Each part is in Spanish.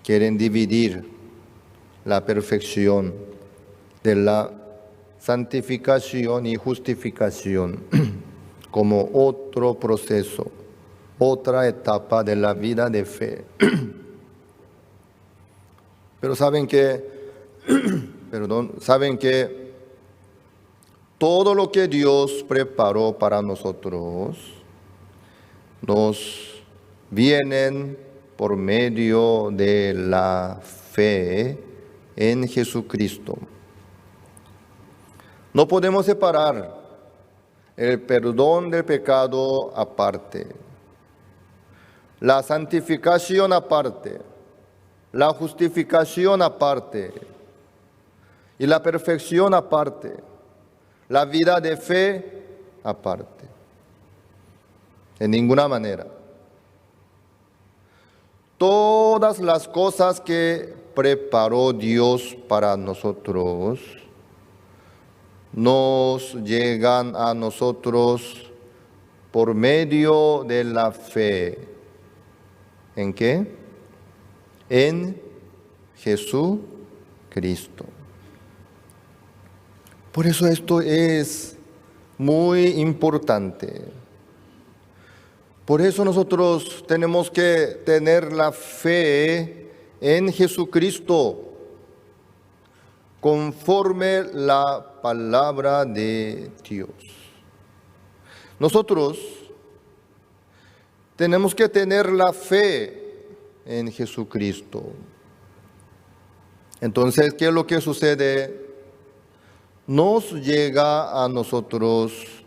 quieren dividir la perfección de la santificación y justificación como otro proceso, otra etapa de la vida de fe. Pero saben que todo lo que Dios preparó para nosotros nos vienen por medio de la fe en Jesucristo. No podemos separar el perdón del pecado aparte, la santificación aparte, la justificación aparte y la perfección aparte, la vida de fe aparte. En ninguna manera. Todas las cosas que preparó Dios para nosotros nos llegan a nosotros por medio de la fe. ¿En qué? En Jesucristo. Por eso esto es muy importante. Por eso nosotros tenemos que tener la fe en Jesucristo, conforme la palabra de Dios. Nosotros tenemos que tener la fe en Jesucristo. Entonces, ¿qué es lo que sucede? Nos llega a nosotros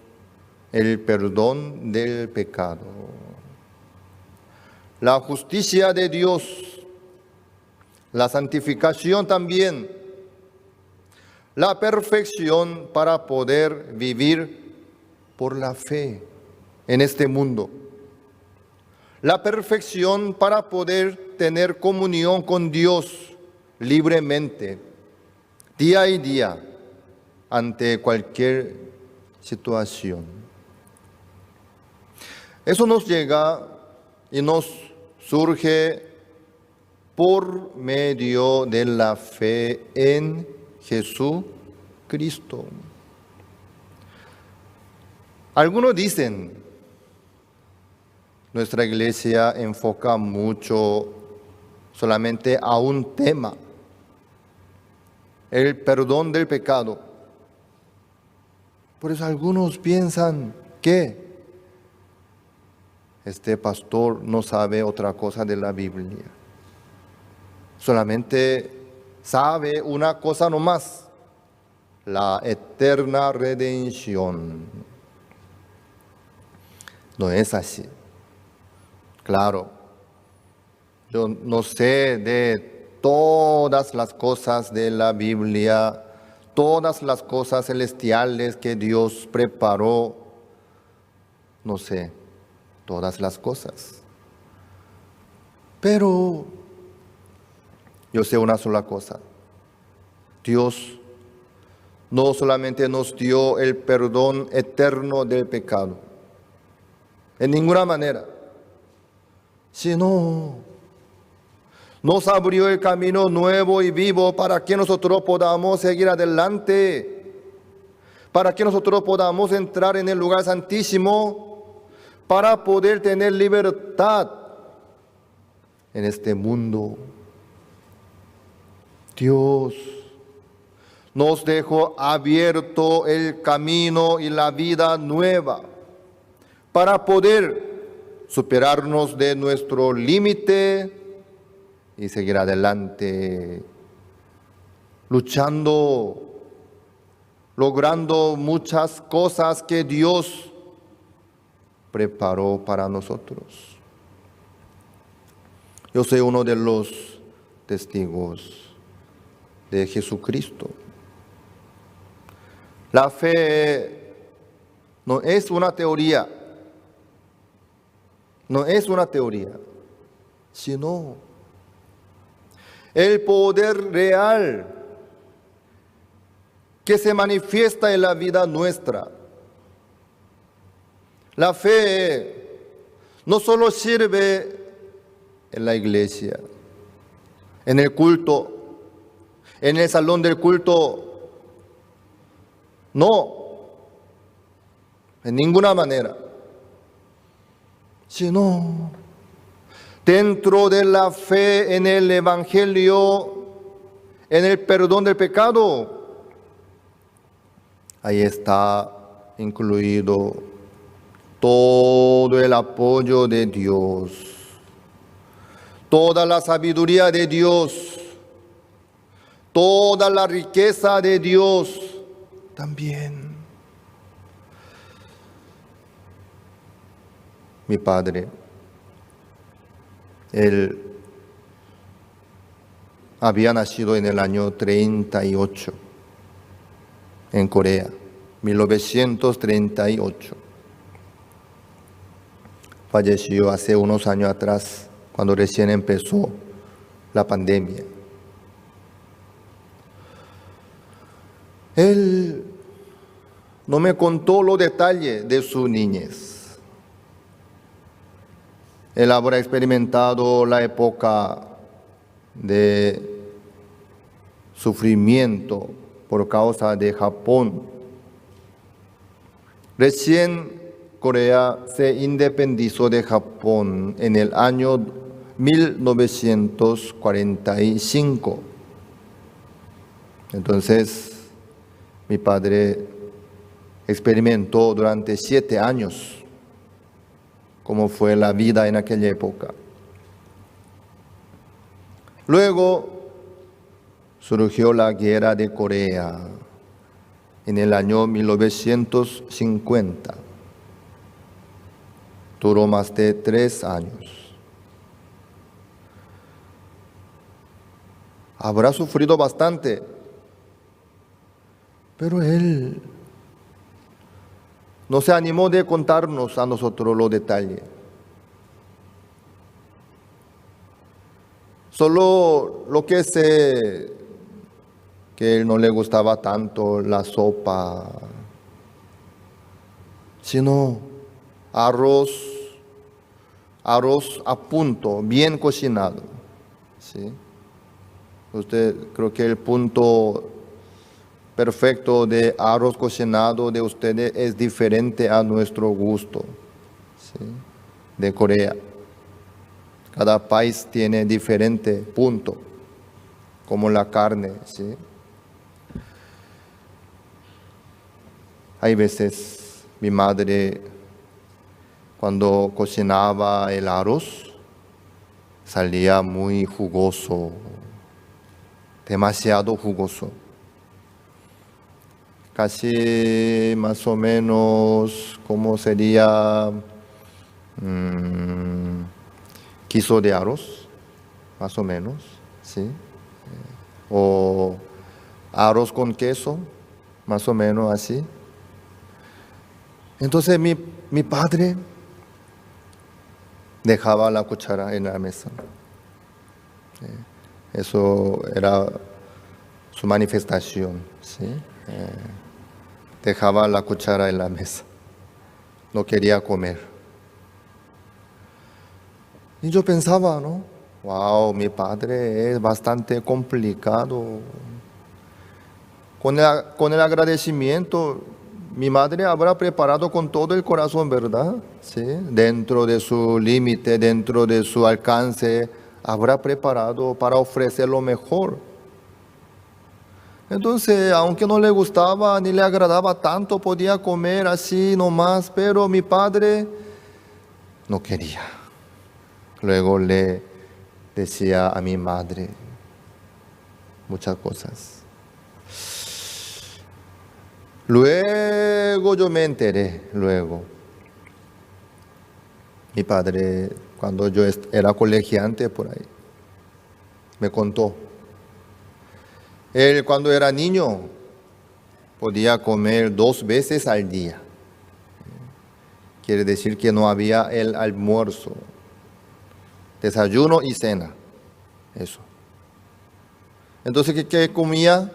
el perdón del pecado, la justicia de Dios, la santificación también, la perfección para poder vivir por la fe en este mundo, la perfección para poder tener comunión con Dios libremente, día y día, ante cualquier situación. Eso nos llega y nos surge por medio de la fe en Jesucristo. Algunos dicen, nuestra iglesia enfoca mucho solamente a un tema, el perdón del pecado. Por eso algunos piensan que este pastor no sabe otra cosa de la Biblia. Solamente sabe una cosa nomás, la eterna redención. No es así. Claro, yo no sé de todas las cosas de la Biblia, todas las cosas celestiales que Dios preparó, no sé todas las cosas. Pero yo sé una sola cosa. Dios no solamente nos dio el perdón eterno del pecado, en ninguna manera, sino nos abrió el camino nuevo y vivo para que nosotros podamos seguir adelante, para que nosotros podamos entrar en el lugar santísimo, para poder tener libertad en este mundo. Dios nos dejó abierto el camino y la vida nueva para poder superarnos de nuestro límite y seguir adelante, luchando, logrando muchas cosas que Dios preparó para nosotros. Yo soy uno de los testigos de Jesucristo. La fe no es una teoría, sino el poder real que se manifiesta en la vida nuestra. La fe no solo sirve en la iglesia, en el culto, en el salón del culto. No, en ninguna manera. Sino dentro de la fe en el Evangelio, en el perdón del pecado, ahí está incluido todo el apoyo de Dios, toda la sabiduría de Dios, toda la riqueza de Dios también. Mi padre, él había nacido en el año 38 en Corea, 1938. Falleció hace unos años atrás, cuando recién empezó la pandemia. Él no me contó los detalles de su niñez. Él habrá experimentado la época de sufrimiento por causa de Japón. Recién Corea se independizó de Japón en el año 1945. Entonces, mi padre experimentó durante 7 años cómo fue la vida en aquella época. Luego surgió la guerra de Corea en el año 1950. Duró más de 3 años. Habrá sufrido bastante, pero él no se animó de contarnos a nosotros los detalles. Solo lo que sé, que a él no le gustaba tanto la sopa, sino arroz a punto, bien cocinado. ¿Sí? Usted creo que el punto perfecto de arroz cocinado de ustedes es diferente a nuestro gusto, ¿sí? De Corea. Cada país tiene diferente punto, como la carne, ¿sí? Hay veces mi madre, cuando cocinaba el arroz, salía muy jugoso, demasiado jugoso. Casi más o menos como sería quiso de arroz, más o menos, ¿sí? O arroz con queso, más o menos así. Entonces mi padre dejaba la cuchara en la mesa. Eso era su manifestación, ¿sí? Dejaba la cuchara en la mesa. No quería comer. Y yo pensaba, ¿no? Wow, mi padre es bastante complicado. Con el agradecimiento, mi madre habrá preparado con todo el corazón, ¿verdad? ¿Sí? Dentro de su límite, dentro de su alcance, habrá preparado para ofrecer lo mejor. Entonces, aunque no le gustaba ni le agradaba tanto, podía comer así nomás, pero mi padre no quería. Luego le decía a mi madre muchas cosas. Luego yo me enteré, mi padre, cuando yo era colegiante por ahí, me contó. Él cuando era niño podía comer 2 veces al día. Quiere decir que no había el almuerzo, desayuno y cena. Eso. Entonces, ¿qué comía?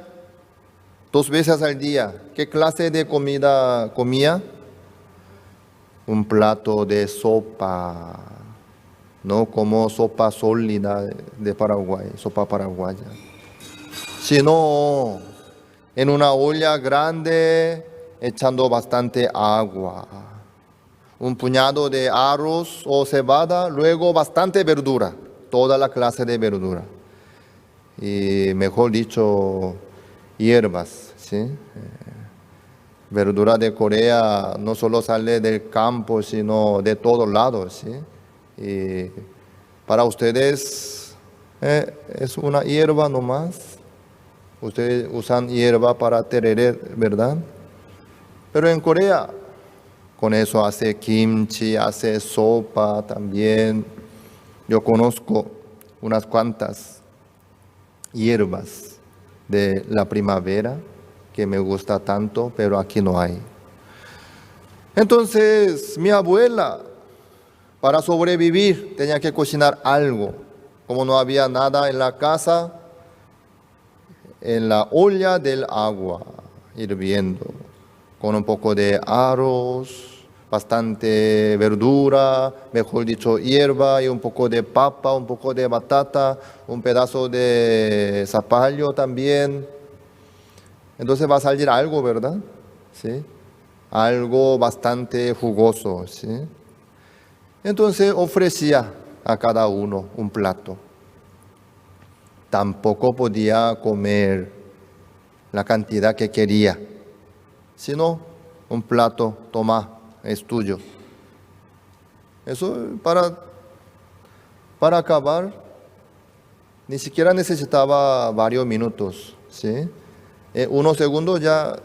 2 veces al día. ¿Qué clase de comida comía? Un plato de sopa. no como sopa sólida de Paraguay, sopa paraguaya, sino en una olla grande echando bastante agua, un puñado de arroz o cebada, luego bastante verdura, toda la clase de verdura. Y mejor dicho, hierbas, ¿sí? Verdura de Corea no solo sale del campo, sino de todos lados, ¿sí? Y para ustedes es una hierba nomás. Ustedes usan hierba para tereré, ¿verdad? Pero en Corea, con eso hace kimchi, hace sopa también. Yo conozco unas cuantas hierbas de la primavera que me gusta tanto, pero aquí no hay. Entonces, mi abuela, para sobrevivir, tenía que cocinar algo. Como no había nada en la casa, en la olla del agua, hirviendo, con un poco de arroz, bastante verdura, mejor dicho, hierba y un poco de papa, un poco de batata, un pedazo de zapallo también. Entonces va a salir algo, ¿verdad? ¿Sí? Algo bastante jugoso, ¿sí? Entonces ofrecía a cada uno un plato. Tampoco podía comer la cantidad que quería, sino un plato, toma, es tuyo. Eso para acabar, ni siquiera necesitaba varios minutos, ¿sí? Unos segundos ya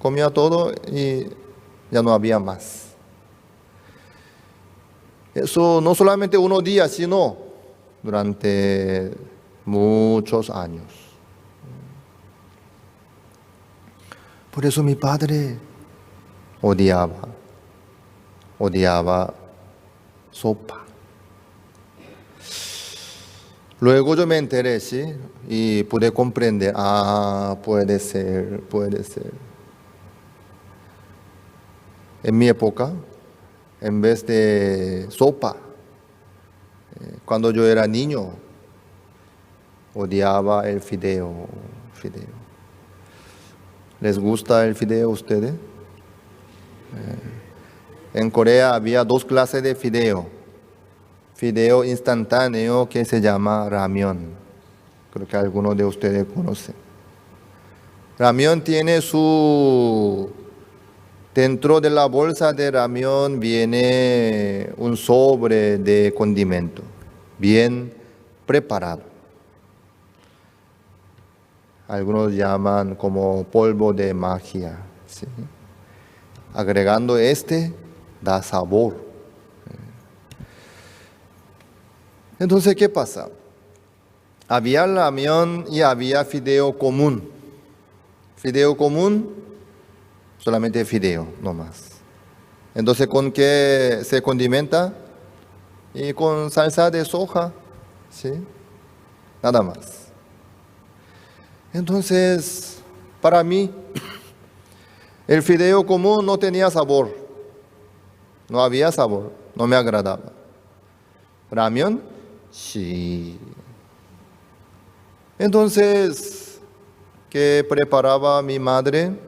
comía todo y ya no había más. Eso no solamente unos días, sino durante muchos años. Por eso mi padre odiaba sopa. Luego yo me enteré, ¿sí? Y pude comprender, puede ser. En mi época, en vez de sopa, cuando yo era niño, odiaba el fideo. ¿Les gusta el fideo a ustedes? En Corea había dos clases de fideo. Fideo instantáneo que se llama ramyeon. Creo que algunos de ustedes conocen. Ramyeon tiene dentro de la bolsa de ramyeon viene un sobre de condimento, bien preparado. Algunos llaman como polvo de magia, ¿sí? Agregando da sabor. Entonces, ¿qué pasa? Había ramyeon y había fideo común. Fideo común, solamente fideo, no más. Entonces, ¿con qué se condimenta? Y con salsa de soja, ¿sí? Nada más. Entonces, para mí, el fideo común no tenía sabor. No había sabor, no me agradaba. Ramyeon, sí. Entonces, ¿qué preparaba mi madre?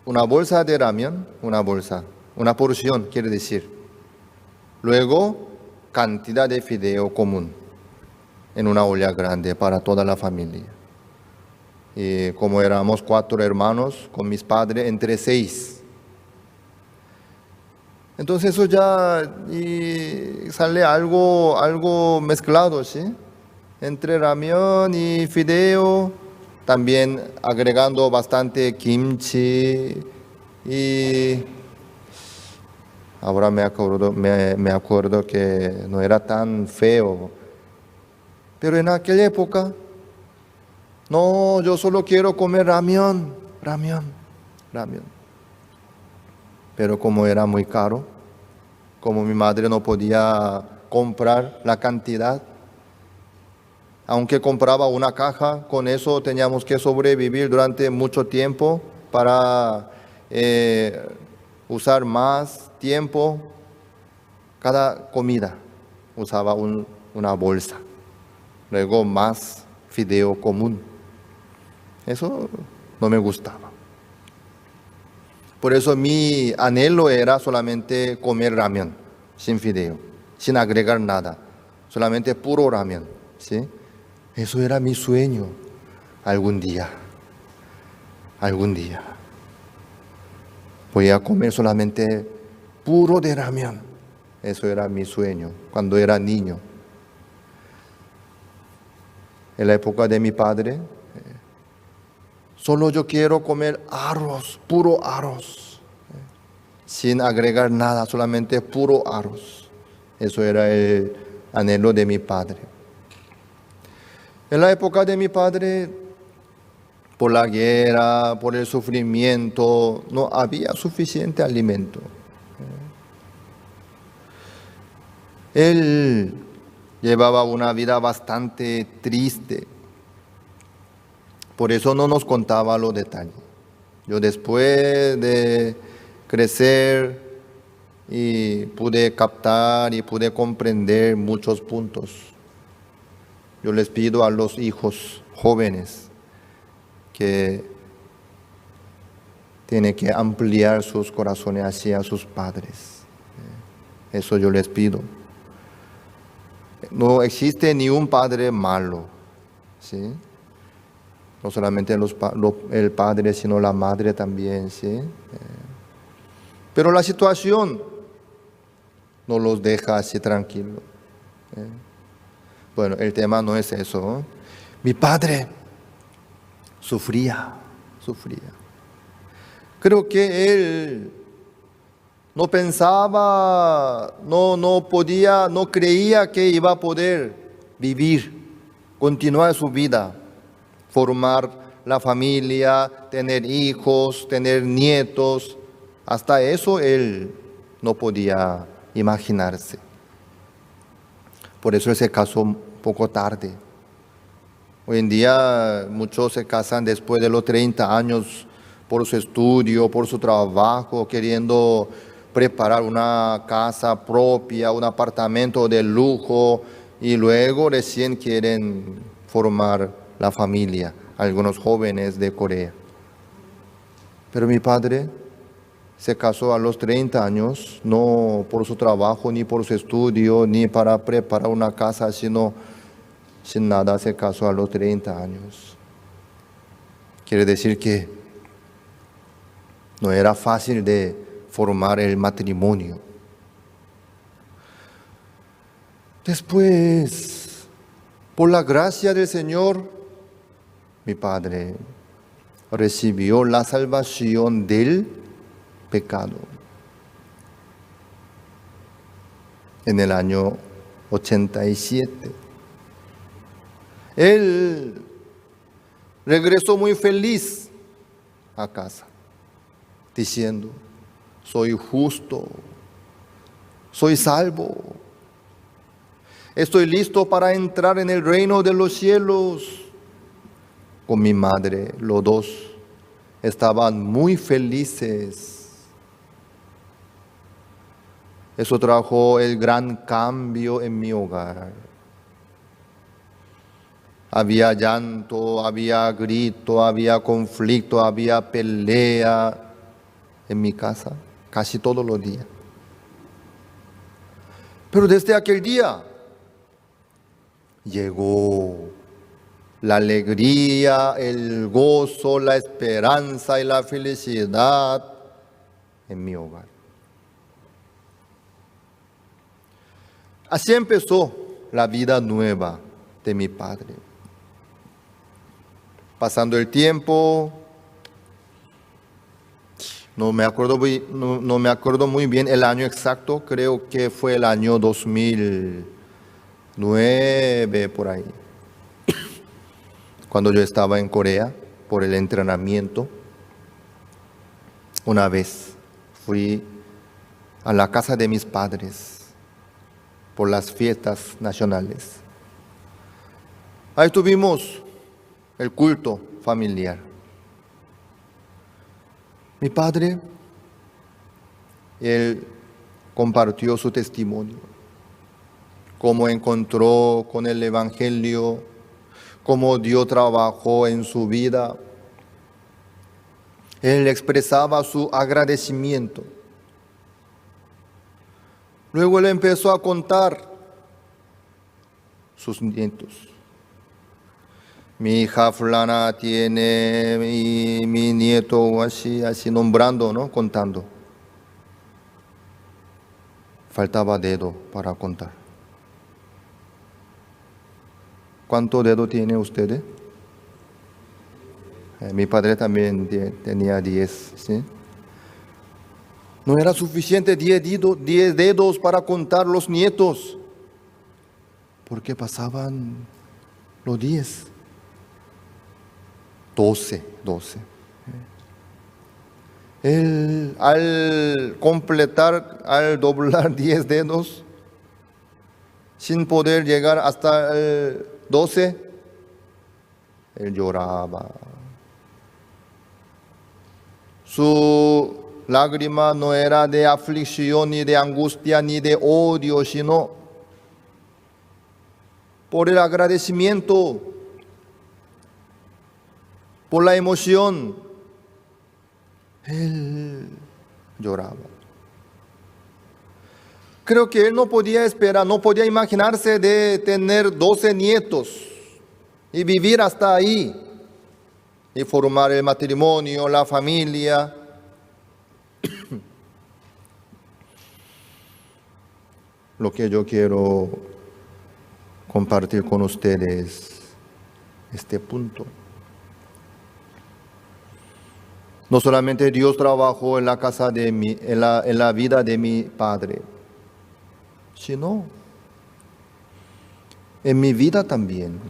Una bolsa de ramyeon, una porción, quiere decir. Luego, cantidad de fideo común en una olla grande para toda la familia. Y como éramos 4 hermanos, con mis padres, entre 6. Entonces eso ya sale algo mezclado, ¿sí? Entre ramyeon y fideo, también agregando bastante kimchi y ahora me acuerdo que no era tan feo. Pero en aquella época, no, yo solo quiero comer ramyeon. Pero como era muy caro, como mi madre no podía comprar la cantidad, aunque compraba una caja, con eso teníamos que sobrevivir durante mucho tiempo para usar más tiempo. cada comida usaba una bolsa. Luego más fideo común. Eso no me gustaba. Por eso mi anhelo era solamente comer ramen, sin fideo, sin agregar nada, solamente puro ramen, ¿sí? Eso era mi sueño. Algún día voy a comer solamente puro de ramen. Eso era mi sueño cuando era niño. En la época de mi padre, solo yo quiero comer arroz, puro arroz, sin agregar nada, solamente puro arroz. Eso era el anhelo de mi padre. En la época de mi padre, por la guerra, por el sufrimiento, no había suficiente alimento. Él llevaba una vida bastante triste. Por eso no nos contaba los detalles. Yo después de crecer y pude captar y pude comprender muchos puntos. Yo les pido a los hijos jóvenes que tienen que ampliar sus corazones hacia sus padres. Eso yo les pido. No existe ni un padre malo, ¿sí? No solamente el padre, sino la madre también, ¿sí? Pero la situación no los deja así tranquilos. Bueno, el tema no es eso, ¿no? Mi padre sufría. Creo que él no pensaba, no podía, no creía que iba a poder vivir, continuar su vida, formar la familia, tener hijos, tener nietos. Hasta eso él no podía imaginarse. Por eso él se casó un poco tarde. Hoy en día muchos se casan después de los 30 años por su estudio, por su trabajo, queriendo preparar una casa propia, un apartamento de lujo y luego recién quieren formar la familia, algunos jóvenes de Corea. Pero mi padre se casó a los 30 años, no por su trabajo, ni por su estudio, ni para preparar una casa, sino sin nada se casó a los 30 años. Quiere decir que no era fácil de formar el matrimonio. Después, por la gracia del Señor, mi padre recibió la salvación del pecado. En el año 87. Él regresó muy feliz a casa, diciendo: soy justo, soy salvo, estoy listo para entrar en el reino de los cielos. Con mi madre, los dos estaban muy felices. Eso trajo el gran cambio en mi hogar. Había llanto, había grito, había conflicto, había pelea en mi casa, casi todos los días. Pero desde aquel día llegó la alegría, el gozo, la esperanza y la felicidad en mi hogar. Así empezó la vida nueva de mi padre. Pasando el tiempo, no me acuerdo muy bien el año exacto, creo que fue el año 2009, por ahí. Cuando yo estaba en Corea por el entrenamiento, una vez fui a la casa de mis padres por las fiestas nacionales. Ahí tuvimos el culto familiar. Mi padre, él compartió su testimonio, cómo encontró con el Evangelio, cómo Dios trabajó en su vida. Él expresaba su agradecimiento. Luego él empezó a contar sus nietos. Mi hija fulana tiene, mi nieto, así nombrando, ¿no? Contando. Faltaba dedo para contar. ¿Cuánto dedo tiene usted? Mi padre también tenía 10, ¿sí? No era suficiente 10 dedos para contar los nietos, porque pasaban los 10. 12. Él, al completar, al doblar 10 dedos, sin poder llegar hasta el 12, él lloraba. Su lágrima no era de aflicción, ni de angustia, ni de odio, sino por el agradecimiento, por la emoción. Él lloraba. Creo que él no podía esperar, no podía imaginarse de tener 12 nietos y vivir hasta ahí y formar el matrimonio, la familia. Lo que yo quiero compartir con ustedes este punto. No solamente Dios trabajó en la casa de en la vida de mi padre, sino en mi vida también.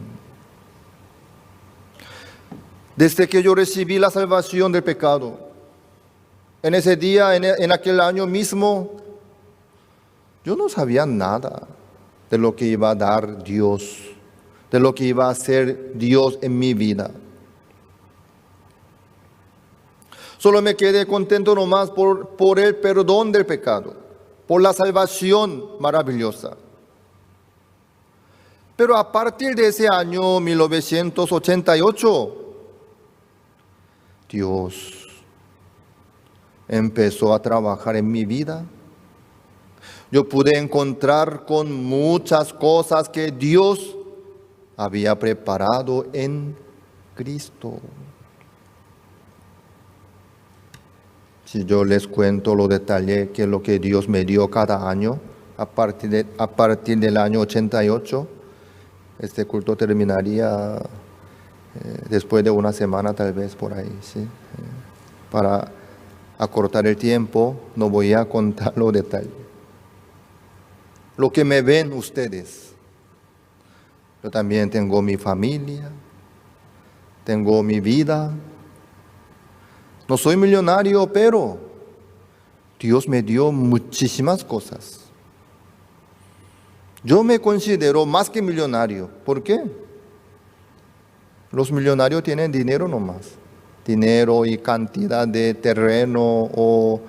Desde que yo recibí la salvación del pecado, en ese día, en aquel año mismo, yo no sabía nada de lo que iba a dar Dios, de lo que iba a hacer Dios en mi vida. Solo me quedé contento nomás por el perdón del pecado, por la salvación maravillosa. Pero a partir de ese año 1988, Dios empezó a trabajar en mi vida. Yo pude encontrar con muchas cosas que Dios había preparado en Cristo. Si yo les cuento los detalles que lo que Dios me dio cada año, a partir del año 88, este culto terminaría después de una semana tal vez por ahí, ¿sí? Para acortar el tiempo, no voy a contar los detalles. Lo que me ven ustedes, yo también tengo mi familia, tengo mi vida. No soy millonario, pero Dios me dio muchísimas cosas. Yo me considero más que millonario. ¿Por qué? Los millonarios tienen dinero nomás. Dinero y cantidad de terreno o,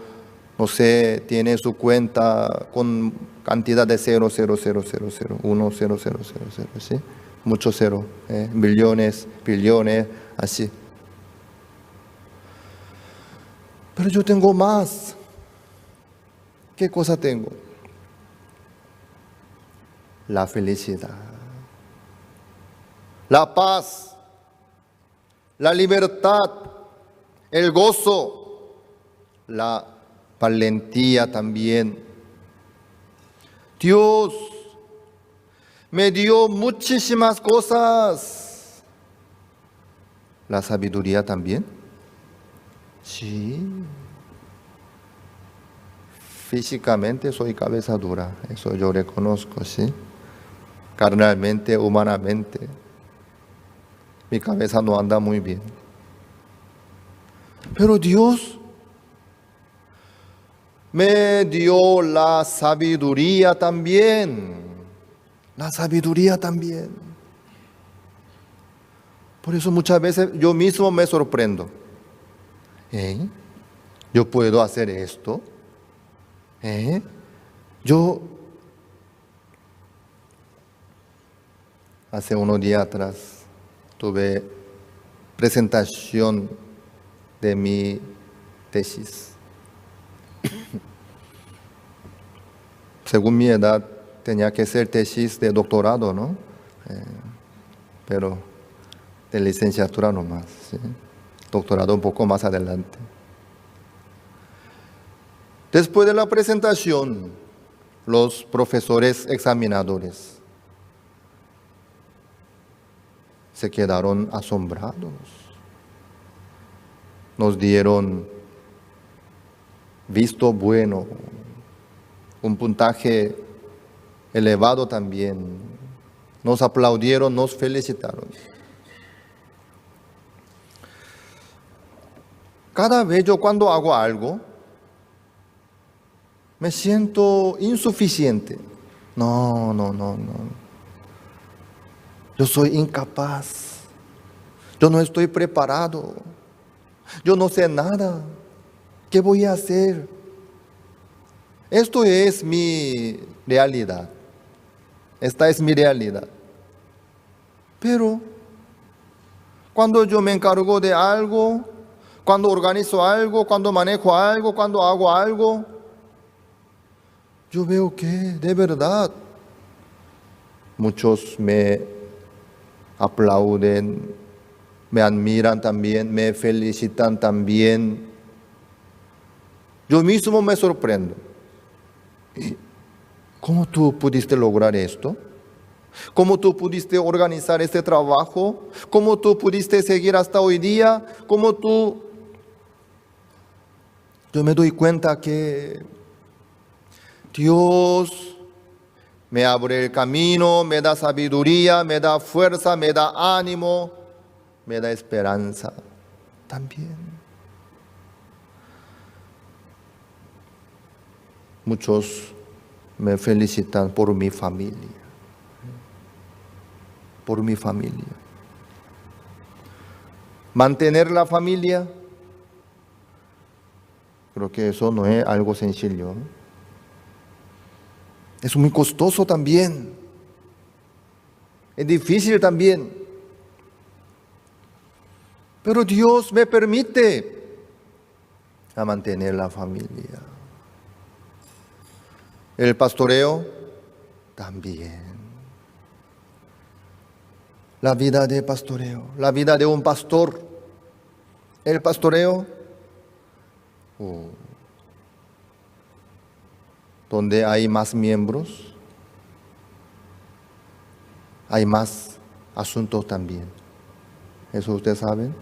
no sé, tiene su cuenta con cantidad de 0, 0, 0, 0, 0, 1, 0, 0, 0, 0, ¿sí? Mucho cero, billones, billones, así. Pero yo tengo más. ¿Qué cosa tengo? La felicidad, la paz, la libertad, el gozo, la valentía también. Dios me dio muchísimas cosas. La sabiduría también. Sí. Físicamente soy cabeza dura, eso yo reconozco, ¿sí? Carnalmente, humanamente, mi cabeza no anda muy bien. Pero Dios me dio la sabiduría también. La sabiduría también. Por eso muchas veces yo mismo me sorprendo. ¿Yo puedo hacer esto? Yo, hace unos días atrás, tuve presentación de mi tesis. Según mi edad, tenía que ser tesis de doctorado, ¿no? Pero de licenciatura nomás, ¿sí? Doctorado un poco más adelante. Después de la presentación, los profesores examinadores se quedaron asombrados. Nos dieron visto bueno, un puntaje elevado también. Nos aplaudieron, nos felicitaron. Cada vez yo cuando hago algo, me siento insuficiente. No. Yo soy incapaz. Yo no estoy preparado. Yo no sé nada. ¿Qué voy a hacer? Esto es mi realidad. Esta es mi realidad. Pero cuando yo me encargo de algo, cuando organizo algo, cuando manejo algo, cuando hago algo, yo veo que de verdad muchos me aplauden, me admiran también, me felicitan también. Yo mismo me sorprendo. ¿Cómo tú pudiste lograr esto? ¿Cómo tú pudiste organizar este trabajo? ¿Cómo tú pudiste seguir hasta hoy día? Yo me doy cuenta que Dios me abre el camino, me da sabiduría, me da fuerza, me da ánimo, me da esperanza también. Muchos me felicitan por mi familia. Por mi familia. Mantener la familia, creo que eso no es algo sencillo, ¿no? Es muy costoso también. Es difícil también. Pero Dios me permite a mantener la familia. El pastoreo también. La vida de pastoreo, la vida de un pastor. El pastoreo, donde hay más miembros, hay más asuntos también. ¿Eso ustedes saben?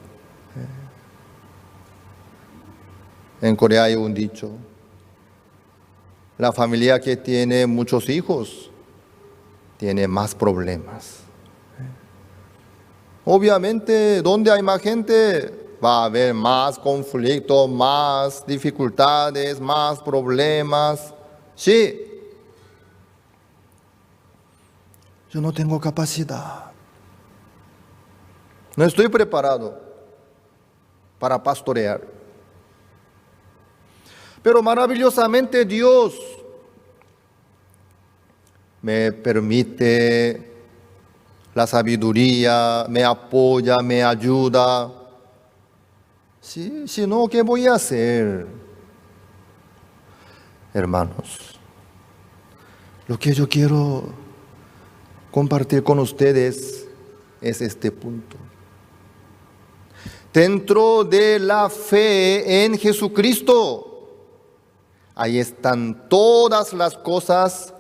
En Corea hay un dicho: la familia que tiene muchos hijos tiene más problemas. Obviamente, donde hay más gente, va a haber más conflictos, más dificultades, más problemas. Sí, yo no tengo capacidad. No estoy preparado para pastorear. Pero maravillosamente Dios me permite la sabiduría, me apoya, me ayuda. Sí, si no, ¿qué voy a hacer? Hermanos, lo que yo quiero compartir con ustedes es este punto. Dentro de la fe en Jesucristo, ahí están todas las cosas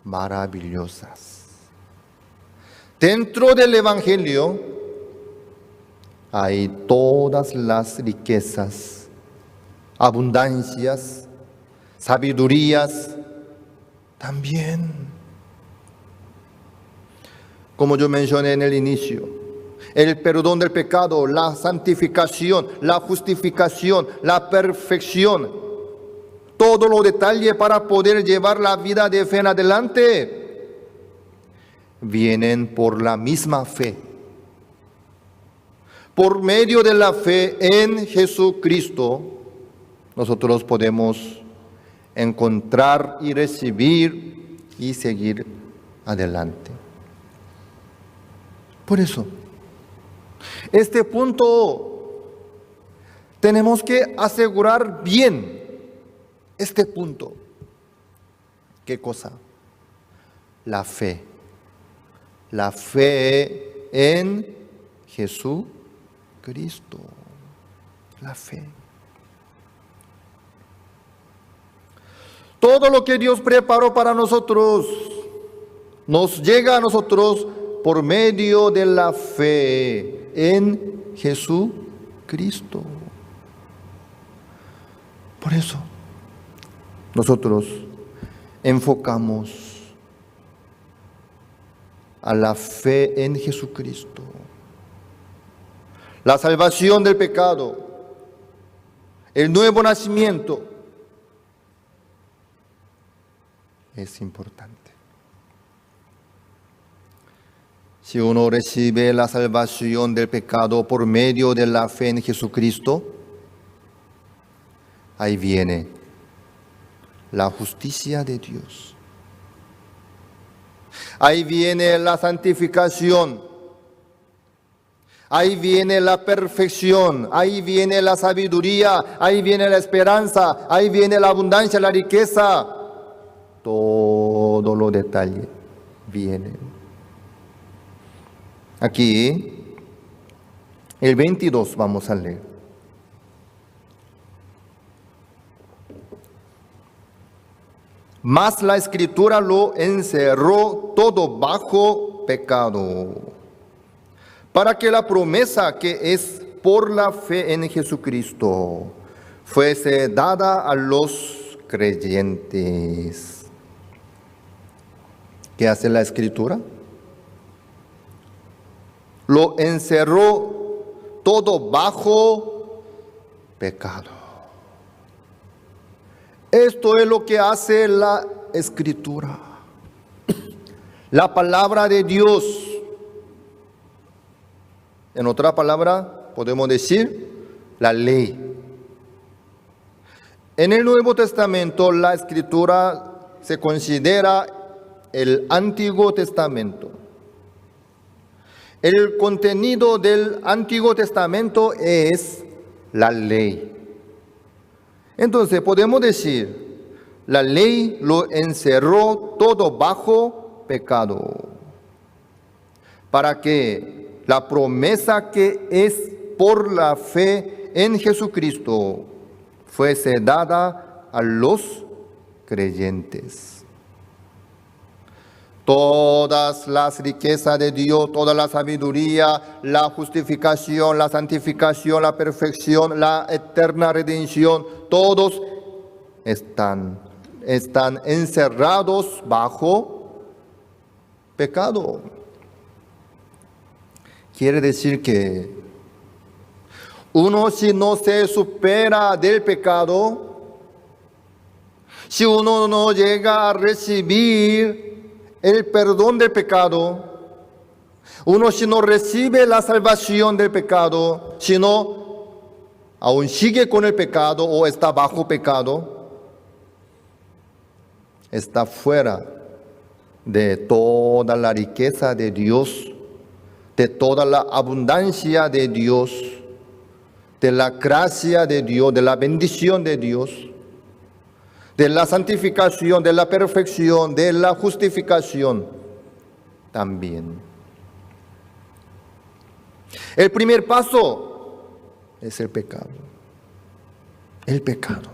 maravillosas. Dentro del Evangelio hay todas las riquezas, abundancias, sabidurías también. Como yo mencioné en el inicio, el perdón del pecado, la santificación, la justificación, la perfección, todos los detalles para poder llevar la vida de fe en adelante vienen por la misma fe. Por medio de la fe en Jesucristo, nosotros podemos encontrar y recibir y seguir adelante. Por eso, este punto tenemos que asegurar bien este punto. ¿Qué cosa? La fe. La fe en Jesucristo. La fe. Todo lo que Dios preparó para nosotros nos llega a nosotros por medio de la fe en Jesucristo. Por eso, nosotros enfocamos a la fe en Jesucristo. La salvación del pecado, el nuevo nacimiento, es importante. Si uno recibe la salvación del pecado por medio de la fe en Jesucristo, ahí viene la justicia de Dios. Ahí viene la santificación. Ahí viene la perfección. Ahí viene la sabiduría. Ahí viene la esperanza. Ahí viene la abundancia, la riqueza. Todos los detalles vienen. Aquí, el 22 vamos a leer. Mas la Escritura lo encerró todo bajo pecado, para que la promesa que es por la fe en Jesucristo fuese dada a los creyentes. ¿Qué hace la Escritura? Lo encerró todo bajo pecado. Esto es lo que hace la Escritura. La palabra de Dios. En otra palabra, podemos decir, la ley. En el Nuevo Testamento, la Escritura se considera el Antiguo Testamento. El contenido del Antiguo Testamento es la ley. Entonces podemos decir, la ley lo encerró todo bajo pecado, para que la promesa que es por la fe en Jesucristo fuese dada a los creyentes. Todas las riquezas de Dios, toda la sabiduría, la justificación, la santificación, la perfección, la eterna redención, todos están encerrados bajo pecado. Quiere decir que uno, si no se supera del pecado, si uno no llega a recibir el perdón del pecado, uno si no recibe la salvación del pecado, si no aún sigue con el pecado o está bajo pecado, está fuera de toda la riqueza de Dios, de toda la abundancia de Dios, de la gracia de Dios, de la bendición de Dios, de la santificación, de la perfección, de la justificación también. El primer paso es el pecado. El pecado.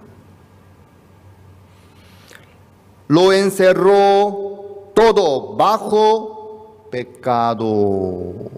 Lo encerró todo bajo pecado.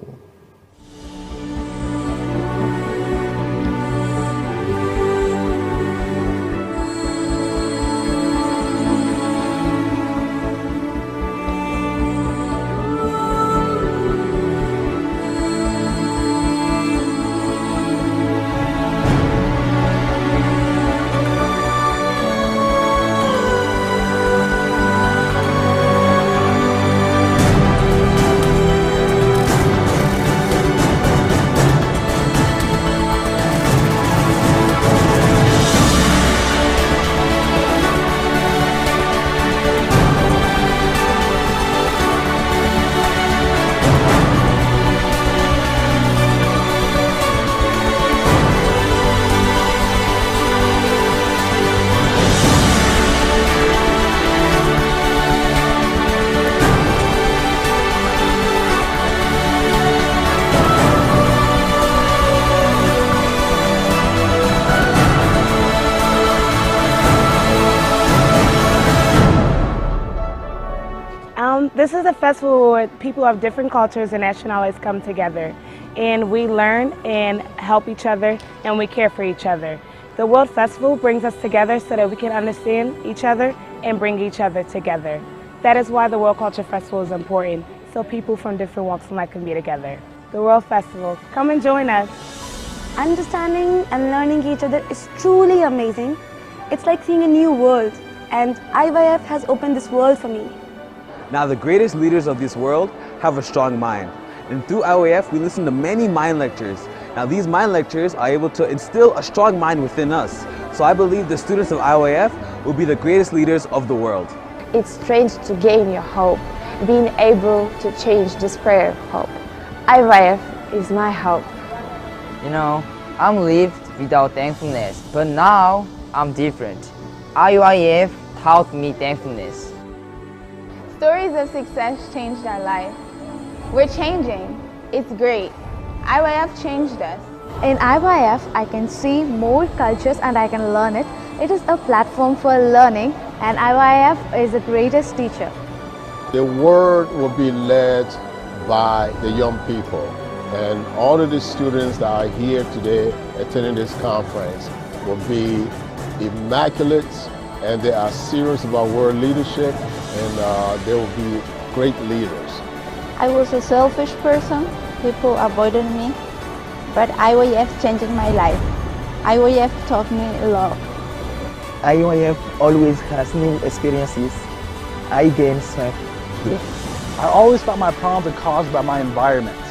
This is a festival where people of different cultures and nationalities come together, and we learn and help each other, and we care for each other. The World Festival brings us together so that we can understand each other and bring each other together. That is why the World Culture Festival is important, so people from different walks of life can be together. The World Festival, come and join us. Understanding and learning each other is truly amazing. It's like seeing a new world, and IYF has opened this world for me. Now the greatest leaders of this world have a strong mind. And through IYF, we listen to many mind lectures. Now these mind lectures are able to instill a strong mind within us. So I believe the students of IYF will be the greatest leaders of the world. It's strange to gain your hope, being able to change despair of hope. IYF is my hope. You know, I'm lived without thankfulness, but now I'm different. IYF taught me thankfulness. Stories of success changed our life. We're changing. It's great. IYF changed us. In IYF, I can see more cultures and I can learn it. It is a platform for learning, and IYF is the greatest teacher. The word will be led by the young people, and all of the students that are here today attending this conference will be immaculate, and they are serious about world leadership, and they will be great leaders. I was a selfish person. People avoided me, but IYF changed my life. IYF taught me love. IYF always has new experiences. I gain strength here. I always thought my problems are caused by my environment.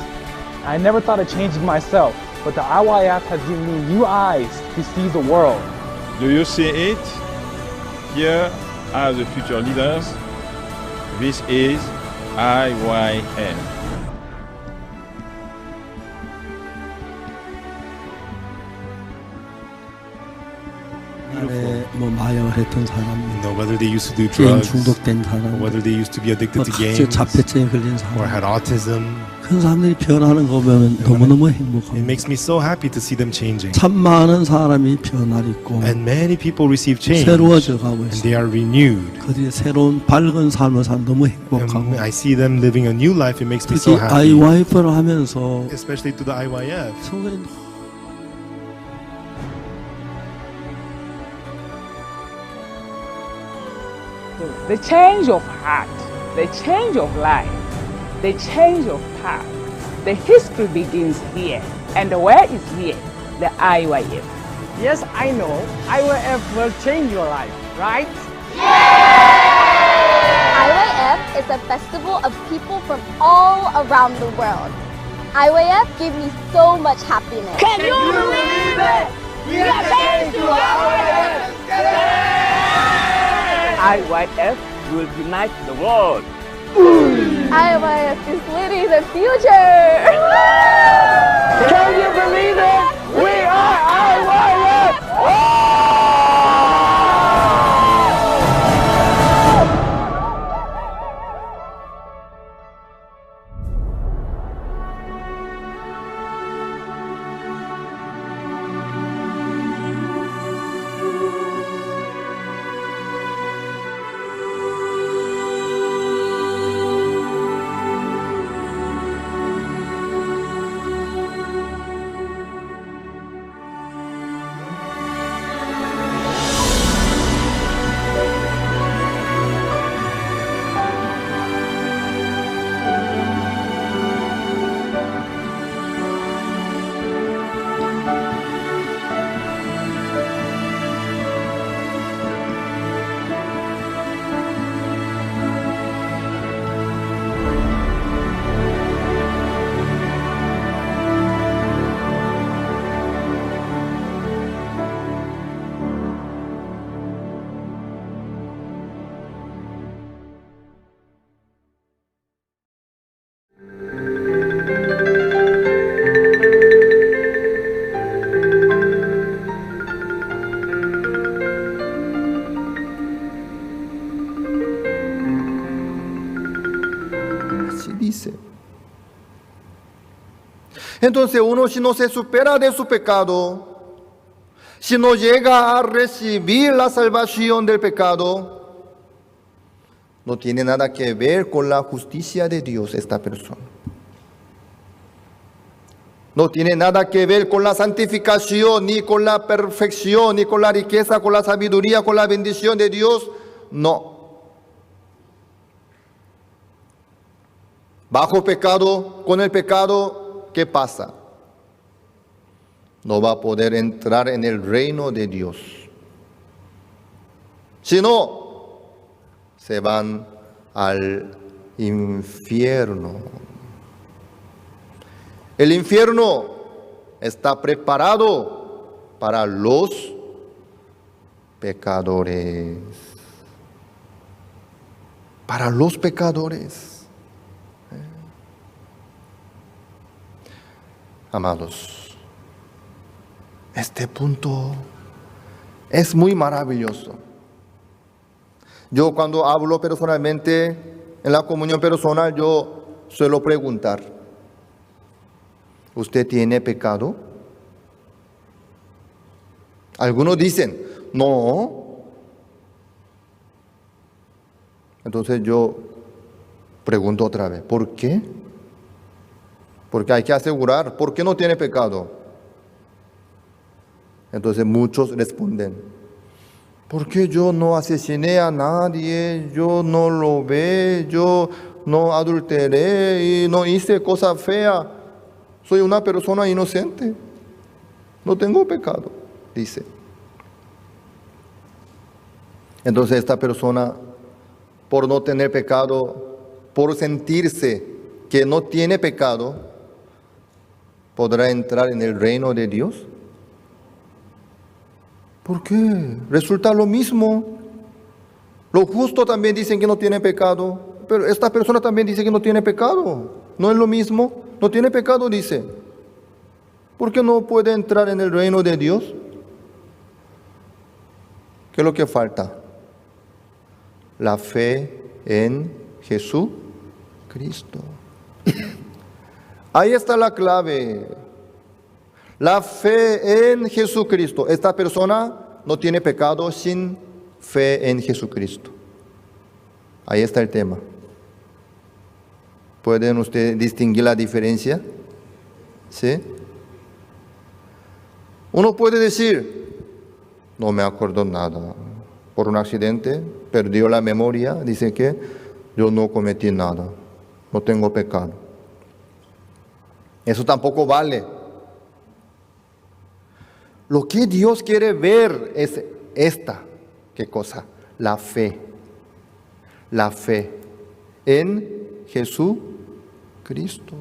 I never thought of changing myself, but the IYF has given me new eyes to see the world. Do you see it? Here are the future leaders. This is IYF. 뭐 마약을 했던 사람, whether they used to do 게임 drugs, 중독된 사람, whether they used to be addicted to 각종 games, 자폐증에 걸린 or 사람, had autism. 그 사람들이 변하는 거 보면 너무너무 행복합니다. It makes me so happy to see them changing. 참 많은 사람이 변화를 있고 And many people receive change. 새로워져 가고 And 있어요. they are renewed. 그들이 새로운 밝은 삶을 산 너무 행복하고 And I see them living a new life. It makes me 특히 so happy. IYF를 하면서 Especially through the IYF. 성들이 The change of heart, the change of life, the change of path. The history begins here. And where is here? The IYF. Yes, I know. IYF will change your life, right? IYF is a festival of people from all around the world. IYF gave me so much happiness. Can you believe it? We are changed to IYF! IYF will unite the world. IYF is leading the future. Can you believe it? We are IYF! Entonces uno, si no se supera de su pecado, si no llega a recibir la salvación del pecado, no tiene nada que ver con la justicia de Dios esta persona. No tiene nada que ver con la santificación, ni con la perfección, ni con la riqueza, con la sabiduría, con la bendición de Dios. No. Bajo pecado, con el pecado, ¿qué pasa? No va a poder entrar en el reino de Dios. Si no, se van al infierno. El infierno está preparado para los pecadores. Para los pecadores. Amados, este punto es muy maravilloso. Yo cuando hablo personalmente en la comunión personal, yo suelo preguntar: ¿usted tiene pecado? Algunos dicen, no. Entonces yo pregunto otra vez, ¿por qué? Porque hay que asegurar, ¿por qué no tiene pecado? Entonces muchos responden, porque yo no asesiné a nadie, yo no robé, yo no adulteré y no hice cosa fea. Soy una persona inocente, no tengo pecado, dice. Entonces esta persona, por no tener pecado, por sentirse que no tiene pecado, ¿podrá entrar en el reino de Dios? ¿Por qué? Resulta lo mismo. Los justos también dicen que no tiene pecado, pero esta persona también dice que no tiene pecado. ¿No es lo mismo? No tiene pecado, dice. ¿Por qué no puede entrar en el reino de Dios? ¿Qué es lo que falta? La fe en Jesucristo. Ahí está la clave. La fe en Jesucristo. Esta persona no tiene pecado sin fe en Jesucristo. Ahí está el tema. ¿Pueden ustedes distinguir la diferencia? ¿Sí? Uno puede decir, no me acuerdo nada. Por un accidente, perdió la memoria, dice que yo no cometí nada, no tengo pecado. Eso tampoco vale. Lo que Dios quiere ver es esta, ¿qué cosa? La fe. La fe en Jesucristo.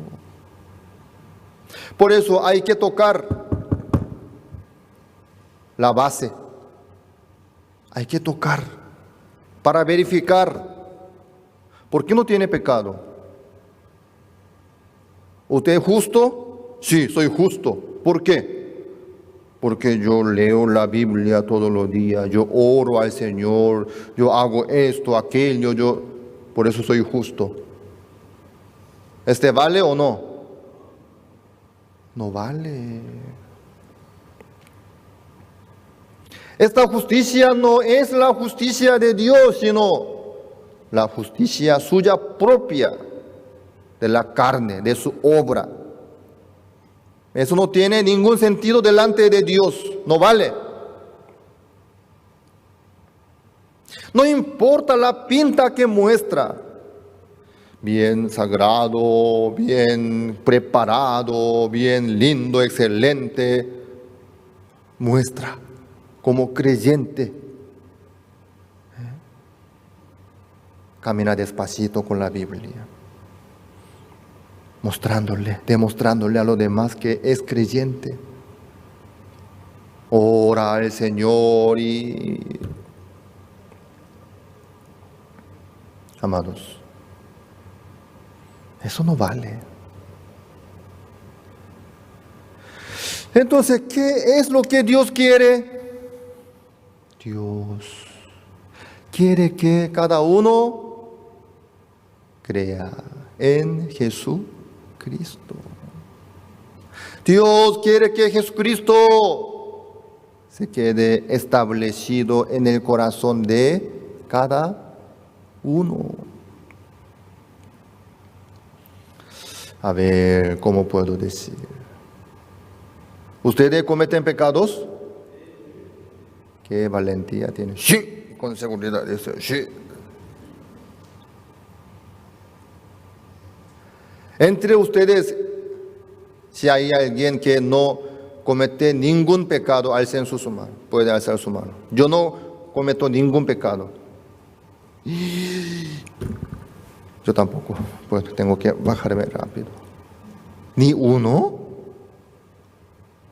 Por eso hay que tocar la base. Hay que tocar para verificar. ¿Por qué no tiene pecado? ¿Usted es justo? Sí, soy justo. ¿Por qué? Porque yo leo la Biblia todos los días, yo oro al Señor, yo hago esto, aquello, por eso soy justo. ¿Este vale o no? No vale. Esta justicia no es la justicia de Dios, sino la justicia suya propia, de la carne, de su obra. Eso no tiene ningún sentido delante de Dios, no vale. No importa la pinta que muestra, bien sagrado, bien preparado, bien lindo, excelente, muestra como creyente. Camina despacito con la Biblia, demostrándole a los demás que es creyente. Ora al Señor y... Amados, eso no vale. Entonces, ¿qué es lo que Dios quiere? Dios quiere que cada uno crea en Jesucristo. Dios quiere que Jesucristo se quede establecido en el corazón de cada Uno. A ver, ¿cómo puedo decir? ¿Ustedes cometen pecados? ¿Qué valentía tienen? Sí, con seguridad, eso, sí. Entre ustedes, si hay alguien que no comete ningún pecado, alcen su mano. Puede alzar su mano. Yo no cometo ningún pecado. Yo tampoco. Pues tengo que bajarme rápido. ¿Ni uno?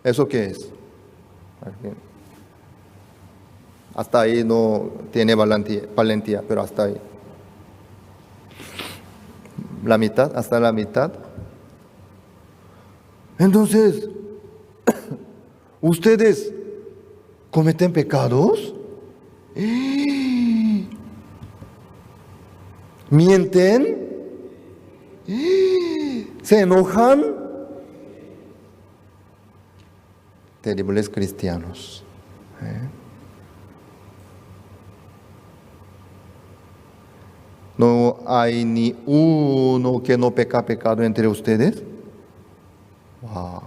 ¿Eso qué es? Hasta ahí no tiene valentía, pero hasta ahí. La mitad, hasta la mitad. Entonces, ¿ustedes cometen pecados? ¿Mienten? ¿Se enojan? Terribles cristianos. ¿No hay ni uno que no peca pecado entre ustedes? Wow.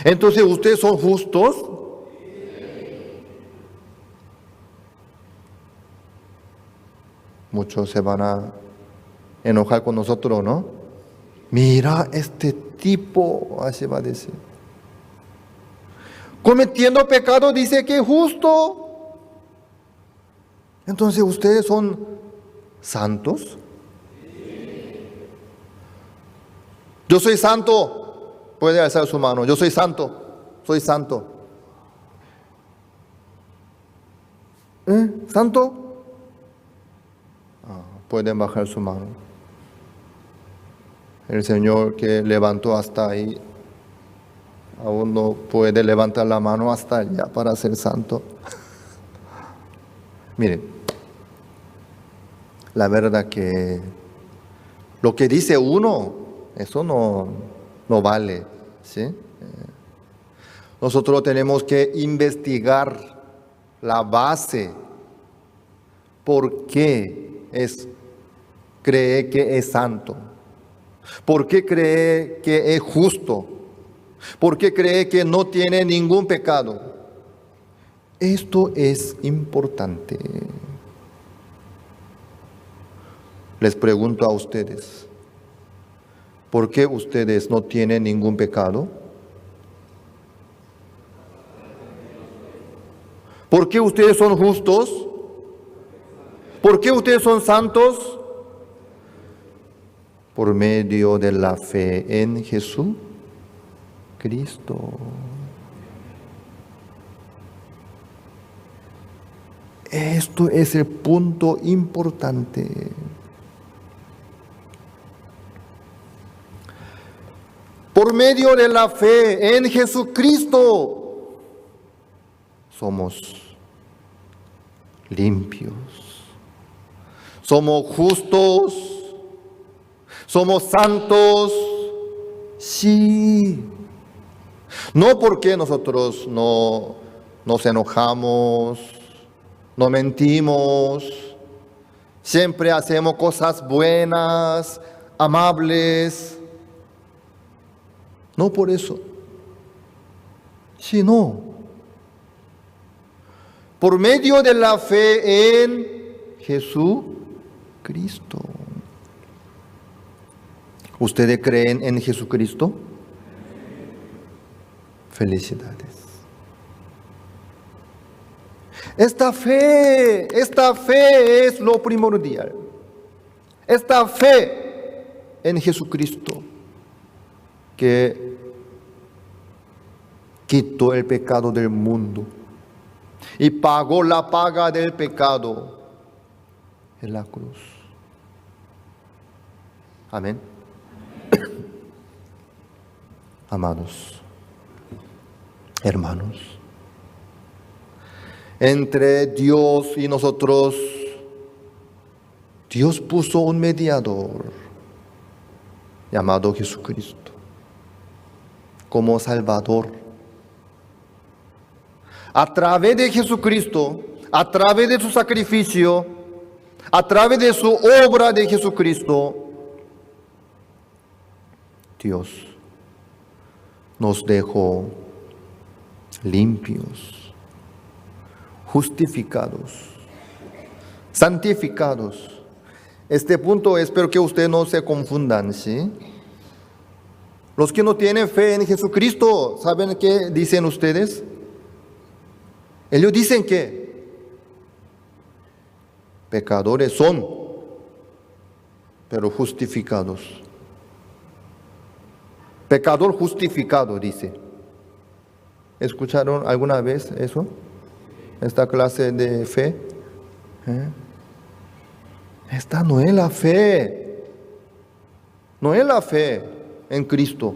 Entonces, ¿ustedes son justos? Muchos se van a enojar con nosotros, ¿no? Mira, este tipo, así va a decir. Cometiendo pecado dice que es justo. Entonces, ¿ustedes son santos? Yo soy santo. Puede alzar su mano. Yo soy santo. Soy santo. ¿Santo? Pueden bajar su mano. El Señor que levantó hasta ahí, aún no puede levantar la mano hasta allá para ser santo. Miren. La verdad que lo que dice uno, eso no vale, ¿sí? Nosotros tenemos que investigar la base. ¿Por qué cree que es santo? ¿Por qué cree que es justo? ¿Por qué cree que no tiene ningún pecado? Esto es importante. Les pregunto a ustedes, ¿por qué ustedes no tienen ningún pecado? ¿Por qué ustedes son justos? ¿Por qué ustedes son santos? Por medio de la fe en Jesucristo. Esto es el punto importante. Por medio de la fe en Jesucristo somos limpios, somos justos, somos santos, sí. No porque nosotros no nos enojamos, no mentimos, siempre hacemos cosas buenas, amables. No por eso, sino por medio de la fe en Jesucristo. ¿Ustedes creen en Jesucristo? Felicidades. Esta fe es lo primordial. Esta fe en Jesucristo que quitó el pecado del mundo y pagó la paga del pecado en la cruz. Amén. Amados hermanos, entre Dios y nosotros, Dios puso un mediador llamado Jesucristo como Salvador. A través de Jesucristo, a través de su sacrificio, A través de su obra de Jesucristo, Dios nos dejó limpios, justificados, santificados. Este punto espero que ustedes no se confundan, ¿sí? Los que no tienen fe en Jesucristo, ¿saben qué dicen ustedes? Ellos dicen que pecadores son, pero justificados. Pecador justificado, dice. ¿Escucharon alguna vez eso? Esta clase de fe. Esta no es la fe. No es la fe en Cristo.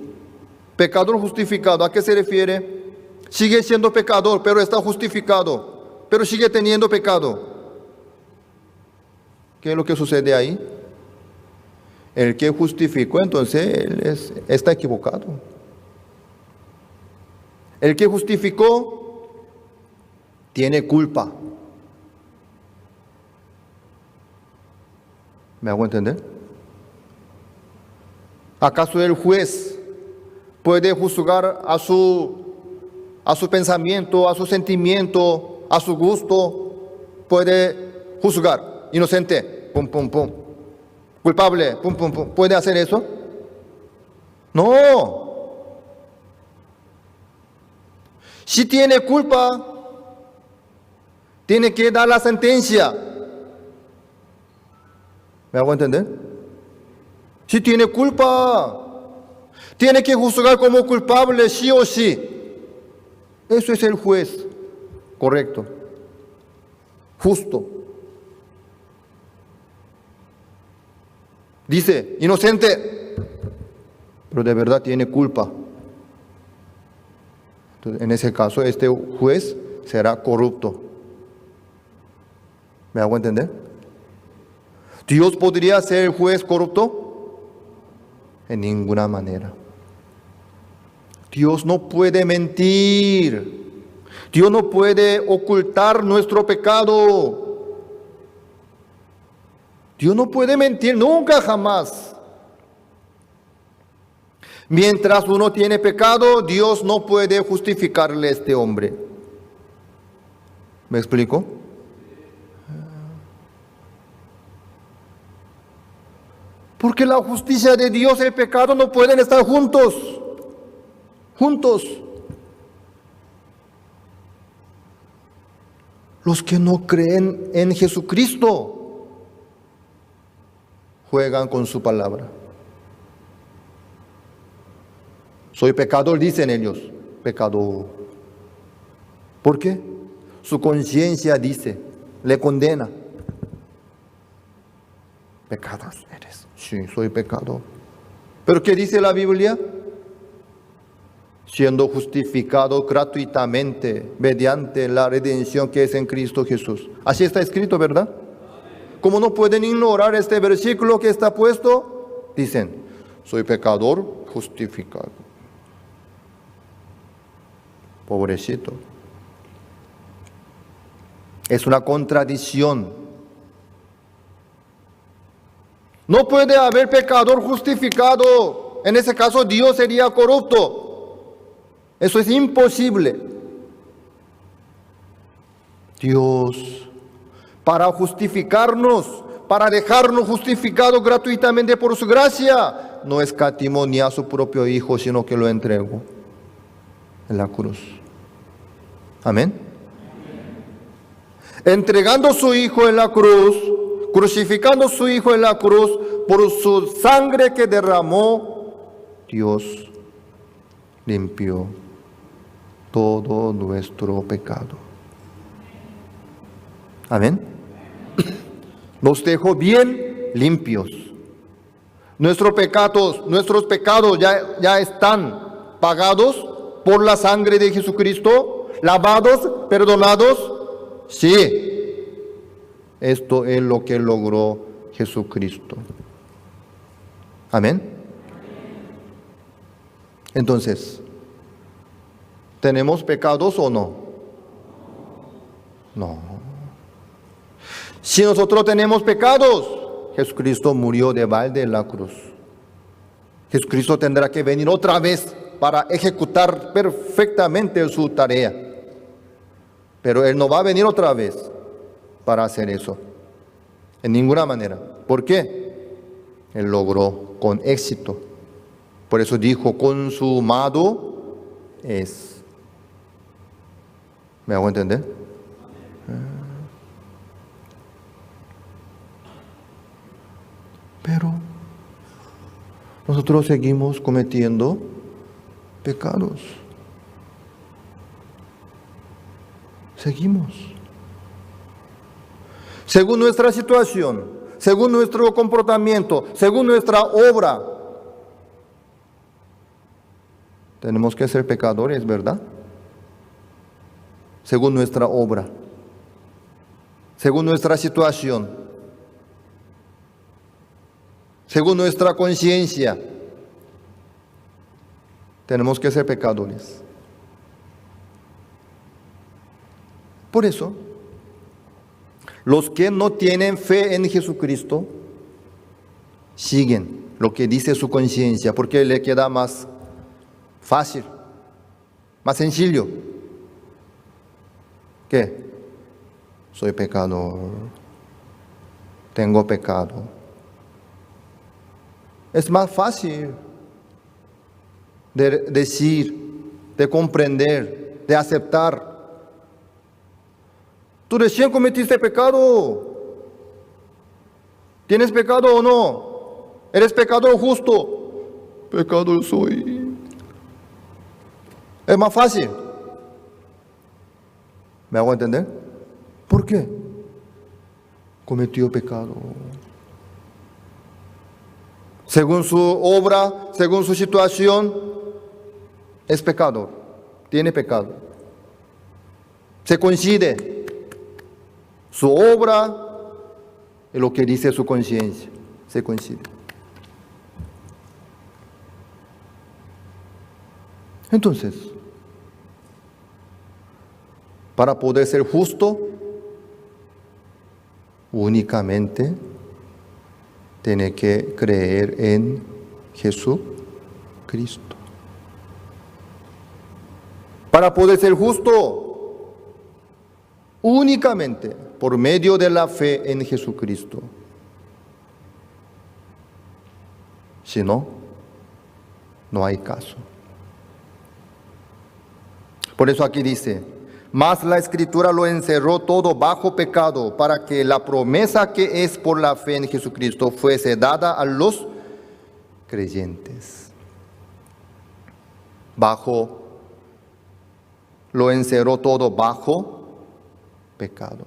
Pecador justificado, ¿a qué se refiere? Sigue siendo pecador, pero está justificado, pero sigue teniendo pecado. ¿Qué es lo que sucede ahí? El que justificó, entonces, él está equivocado. El que justificó tiene culpa. ¿Me hago entender? ¿Acaso el juez puede juzgar a su pensamiento, a su sentimiento, a su gusto? Puede juzgar. Inocente, pum, pum, pum. Culpable, pum, pum, pum. ¿Puede hacer eso? No. Si tiene culpa, tiene que dar la sentencia. ¿Me hago entender? Si tiene culpa, tiene que juzgar como culpable, sí o sí. Eso es el juez correcto, justo. Dice, inocente, pero de verdad tiene culpa. Entonces, en ese caso, este juez será corrupto. ¿Me hago entender? ¿Dios podría ser el juez corrupto? En ninguna manera. Dios no puede mentir. Dios no puede ocultar nuestro pecado. Dios no puede mentir nunca, jamás. Mientras uno tiene pecado, Dios no puede justificarle a este hombre. ¿Me explico? Porque la justicia de Dios y el pecado no pueden estar juntos. Juntos. Los que no creen en Jesucristo juegan con su palabra. Soy pecador, dicen ellos. Pecador. ¿Por qué? Su conciencia dice, le condena. Pecador eres. Sí, soy pecador. ¿Pero qué dice la Biblia? Siendo justificado gratuitamente mediante la redención que es en Cristo Jesús. Así está escrito, ¿verdad? Como no pueden ignorar este versículo que está puesto, dicen, soy pecador justificado. Pobrecito. Es una contradicción. No puede haber pecador justificado. En ese caso, Dios sería corrupto. Eso es imposible. Dios, para justificarnos, para dejarnos justificados gratuitamente por su gracia, no escatimó ni a su propio Hijo, sino que lo entregó en la cruz. Amén. Entregando su Hijo en la cruz, crucificando su Hijo en la cruz, por su sangre que derramó, Dios limpió todo nuestro pecado. Amén. Nos dejó bien limpios. Nuestros pecados ya están pagados por la sangre de Jesucristo, lavados, perdonados. Sí, esto es lo que logró Jesucristo. Amén. Entonces, ¿tenemos pecados o no? No. Si nosotros tenemos pecados, Jesucristo murió de balde en la cruz. Jesucristo tendrá que venir otra vez para ejecutar perfectamente su tarea. Pero Él no va a venir otra vez para hacer eso. En ninguna manera. ¿Por qué? Él logró con éxito. Por eso dijo, consumado es. ¿Me hago entender? Pero nosotros seguimos cometiendo pecados. Seguimos. Según nuestra situación, según nuestro comportamiento, según nuestra obra, tenemos que ser pecadores, ¿verdad? Según nuestra obra, según nuestra situación, según nuestra conciencia, tenemos que ser pecadores. Por eso, los que no tienen fe en Jesucristo siguen lo que dice su conciencia, porque le queda más fácil, más sencillo. ¿Qué? Soy pecador, tengo pecado. Es más fácil de decir, de comprender, de aceptar. Tú recién cometiste pecado. ¿Tienes pecado o no? ¿Eres pecador justo? Pecador soy. Es más fácil. ¿Me hago entender? ¿Por qué? Cometió pecado. Según su obra, según su situación, es pecador. Tiene pecado. Se coincide su obra y lo que dice su conciencia. Se coincide. Entonces, para poder ser justo, únicamente tiene que creer en Jesucristo. Para poder ser justo, únicamente por medio de la fe en Jesucristo. Si no, no hay caso. Por eso aquí dice, mas la Escritura lo encerró todo bajo pecado, para que la promesa que es por la fe en Jesucristo fuese dada a los creyentes. Lo encerró todo bajo pecado.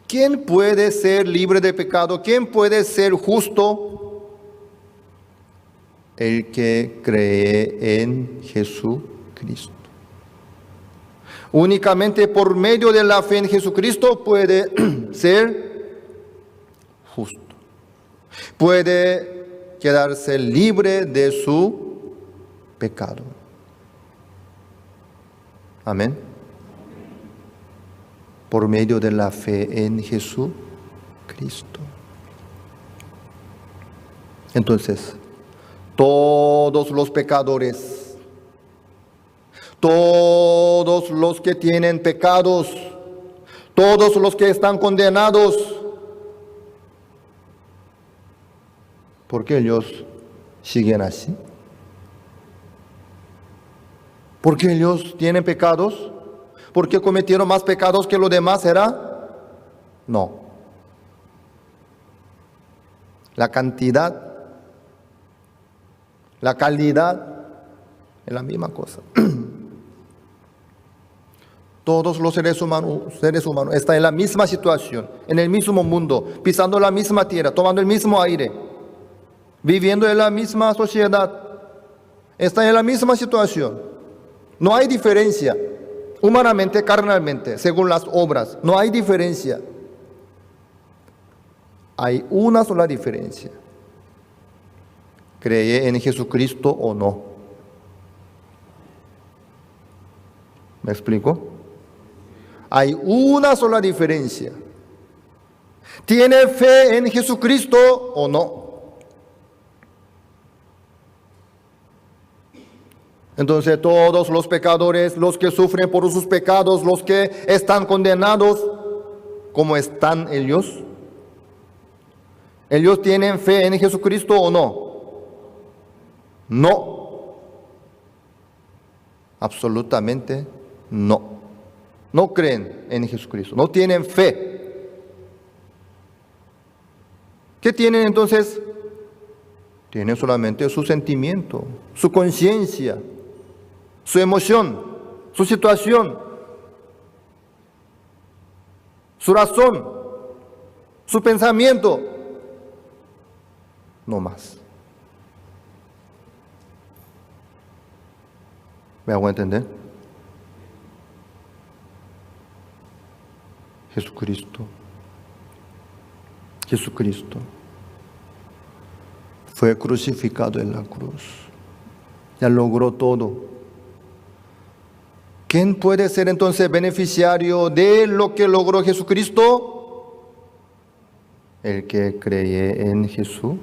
¿Quién puede ser libre de pecado? ¿Quién puede ser justo? El que cree en Jesucristo. Únicamente por medio de la fe en Jesucristo puede ser justo. Puede quedarse libre de su pecado. Amén. Por medio de la fe en Jesucristo. Entonces, todos los pecadores, todos los que tienen pecados, todos los que están condenados, ¿por qué ellos siguen así? ¿Por qué ellos tienen pecados? ¿Por qué cometieron más pecados que los demás? ¿Será? No. La cantidad, la calidad es la misma cosa. Todos los seres humanos están en la misma situación, en el mismo mundo, pisando la misma tierra, tomando el mismo aire, viviendo en la misma sociedad, están en la misma situación. No hay diferencia, humanamente, carnalmente, según las obras, no hay diferencia. Hay una sola diferencia: ¿cree en Jesucristo o no? ¿Me explico? Hay una sola diferencia. ¿Tiene fe en Jesucristo o no? Entonces todos los pecadores, los que sufren por sus pecados, los que están condenados, ¿cómo están ellos? ¿Ellos tienen fe en Jesucristo o no? No. Absolutamente no. No creen en Jesucristo, no tienen fe. ¿Qué tienen entonces? Tienen solamente su sentimiento, su conciencia, su emoción, su situación, su razón, su pensamiento. No más. ¿Me hago entender? Jesucristo fue crucificado en la cruz. Ya logró todo. ¿Quién puede ser entonces beneficiario de lo que logró Jesucristo? El que cree en Jesucristo.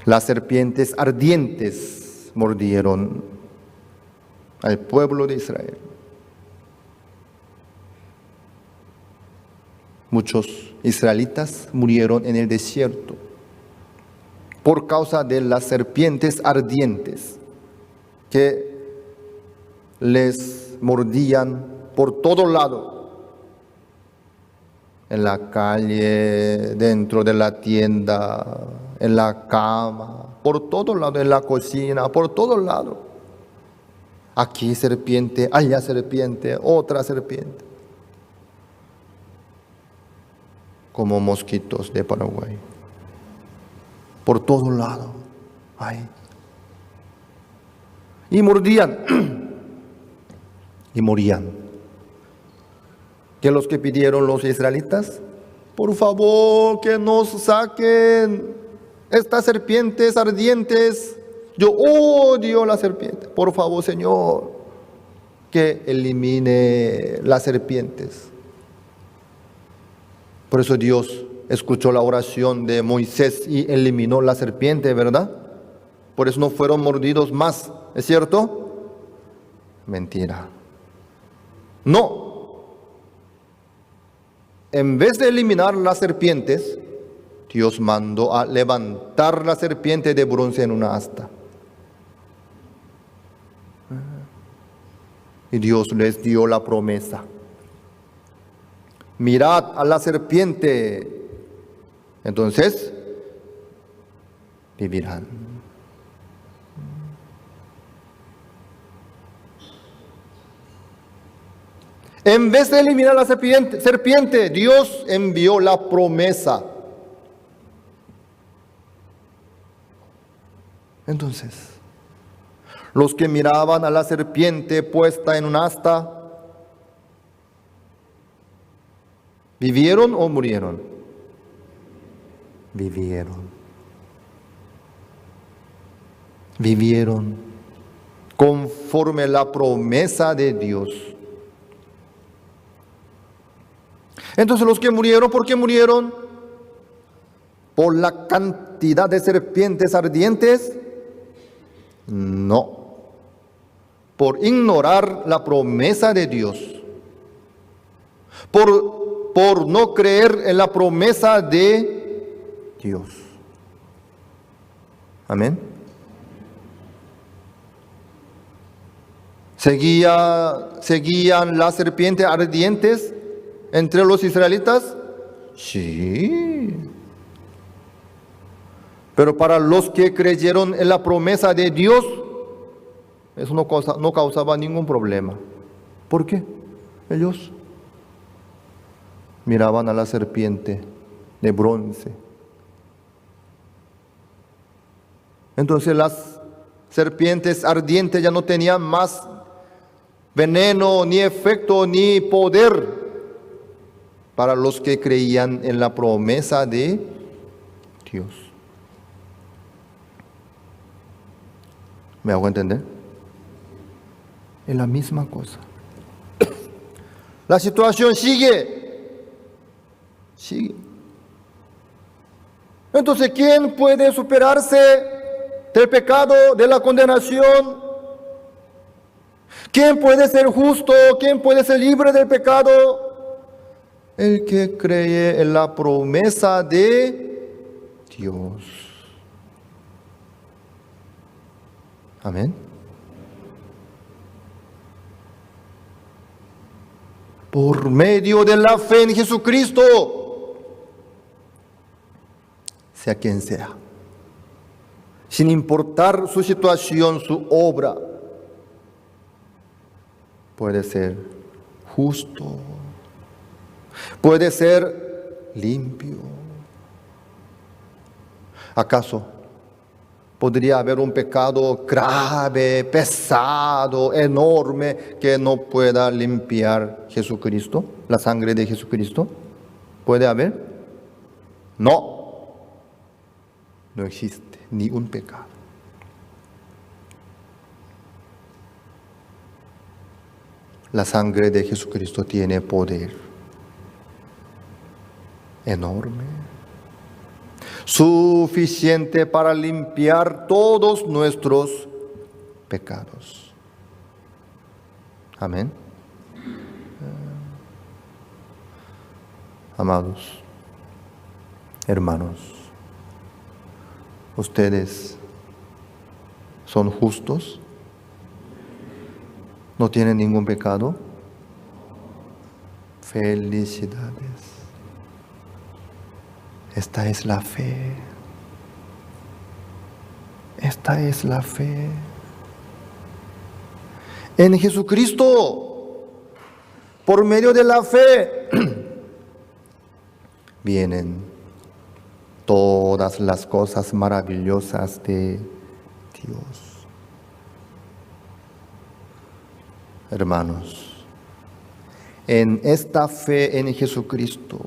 Las serpientes ardientes mordieron al pueblo de Israel. Muchos israelitas murieron en el desierto por causa de las serpientes ardientes que les mordían por todo lado. En la calle, dentro de la tienda, en la cama, por todo lado, en la cocina, por todo lado. Aquí serpiente, allá serpiente, otra serpiente. Como mosquitos de Paraguay. Por todo lado. Ay. Y mordían. Y morían. ¿Qué los que pidieron los israelitas? Por favor, que nos saquen estas serpientes ardientes. Yo odio la serpiente. Por favor, Señor, que elimine las serpientes. Por eso Dios escuchó la oración de Moisés y eliminó la serpiente, ¿verdad? Por eso no fueron mordidos más, ¿es cierto? Mentira. No. En vez de eliminar las serpientes, Dios mandó a levantar la serpiente de bronce en una asta. Y Dios les dio la promesa. Mirad a la serpiente, entonces vivirán. En vez de eliminar la serpiente, Dios envió la promesa. Entonces, los que miraban a la serpiente puesta en un asta, ¿vivieron o murieron? Vivieron. Vivieron conforme la promesa de Dios. Entonces los que murieron, ¿por qué murieron? ¿Por la cantidad de serpientes ardientes? No. Por ignorar la promesa de Dios. Por no creer en la promesa de Dios. Amén. ¿Seguían las serpientes ardientes entre los israelitas? Sí. Pero para los que creyeron en la promesa de Dios, eso no causaba ningún problema. ¿Por qué? Ellos miraban a la serpiente de bronce. Entonces las serpientes ardientes ya no tenían más veneno, ni efecto, ni poder para los que creían en la promesa de Dios. ¿Me hago entender? Es la misma cosa. La situación sigue. Sigue. Entonces, ¿quién puede superarse del pecado, de la condenación? ¿Quién puede ser justo? ¿Quién puede ser libre del pecado? El que cree en la promesa de Dios. Amén. Por medio de la fe en Jesucristo, sea quien sea, sin importar su situación, su obra, puede ser justo, puede ser limpio. ¿Acaso podría haber un pecado grave, pesado, enorme, que no pueda limpiar Jesucristo, la sangre de Jesucristo? ¿Puede haber? No. No existe ni un pecado. La sangre de Jesucristo tiene poder enorme, suficiente para limpiar todos nuestros pecados. Amén. Amados hermanos, ¿ustedes son justos? ¿No tienen ningún pecado? Felicidades. Esta es la fe. Esta es la fe. En Jesucristo, por medio de la fe, vienen todas las cosas maravillosas de Dios. Hermanos, en esta fe en Jesucristo,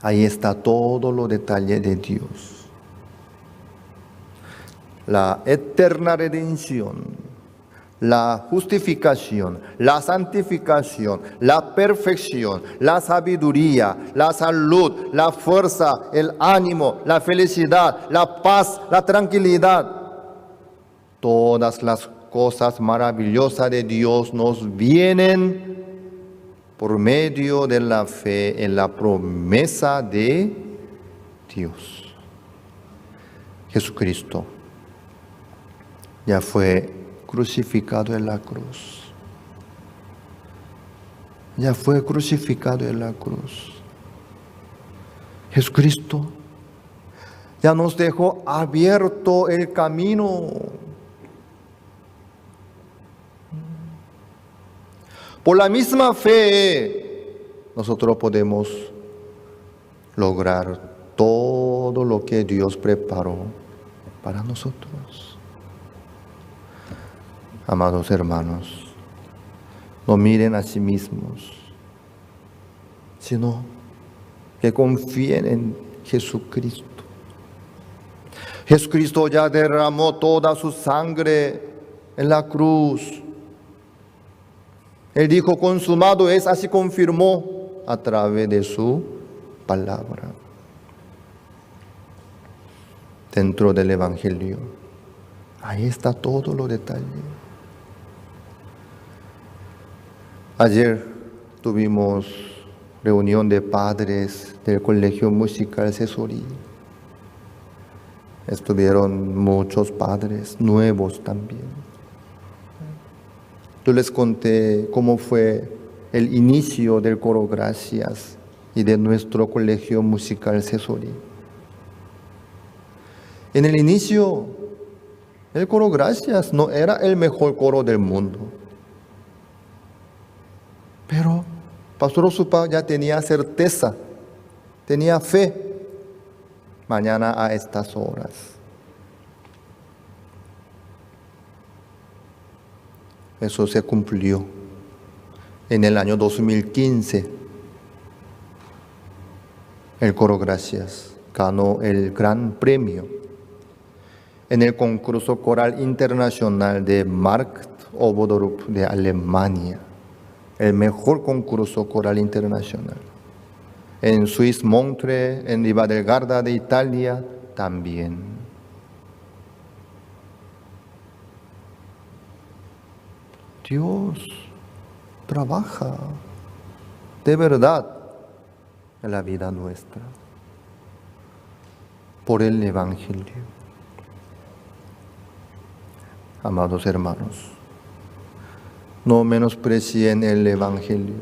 ahí está todo lo detalle de Dios. La eterna redención, la justificación, la santificación, la perfección, la sabiduría, la salud, la fuerza, el ánimo, la felicidad, la paz, la tranquilidad. Todas las cosas maravillosas de Dios nos vienen por medio de la fe en la promesa de Dios. Jesucristo ya fue crucificado en la cruz. Ya fue crucificado en la cruz. Jesucristo ya nos dejó abierto el camino. Por la misma fe, nosotros podemos lograr todo lo que Dios preparó para nosotros. Amados hermanos, no miren a sí mismos, sino que confíen en Jesucristo. Jesucristo ya derramó toda su sangre en la cruz. Él dijo, consumado es, así confirmó a través de su palabra. Dentro del Evangelio, ahí está todo lo detalle. Ayer tuvimos reunión de padres del Colegio Musical Cesorí. Estuvieron muchos padres nuevos también. Yo les conté cómo fue el inicio del Coro Gracias y de nuestro Colegio Musical Cesorí. En el inicio, el Coro Gracias no era el mejor coro del mundo. Pero Pastor Osupa ya tenía certeza, tenía fe. Mañana a estas horas. Eso se cumplió en el año 2015. El Coro Gracias ganó el gran premio en el concurso coral internacional de Markt Oberndorf de Alemania, el mejor concurso coral internacional. En Swiss Montreux, en Riva del Garda de Italia, también. Dios trabaja de verdad en la vida nuestra por el Evangelio. Amados hermanos, no menosprecien el Evangelio.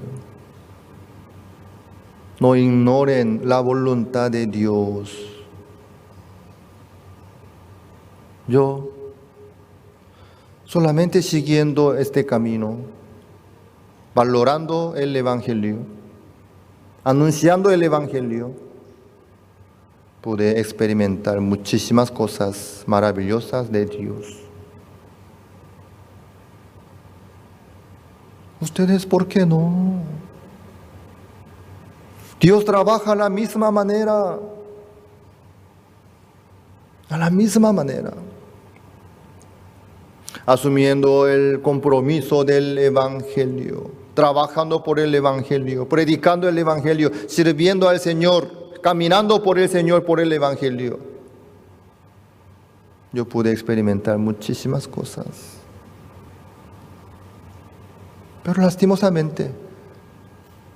No ignoren la voluntad de Dios. Yo, solamente siguiendo este camino, valorando el Evangelio, anunciando el Evangelio, pude experimentar muchísimas cosas maravillosas de Dios. ¿Ustedes por qué no? Dios trabaja a la misma manera. A la misma manera. Asumiendo el compromiso del Evangelio, trabajando por el Evangelio, predicando el Evangelio, sirviendo al Señor, caminando por el Señor, por el Evangelio. Yo pude experimentar muchísimas cosas. Pero lastimosamente,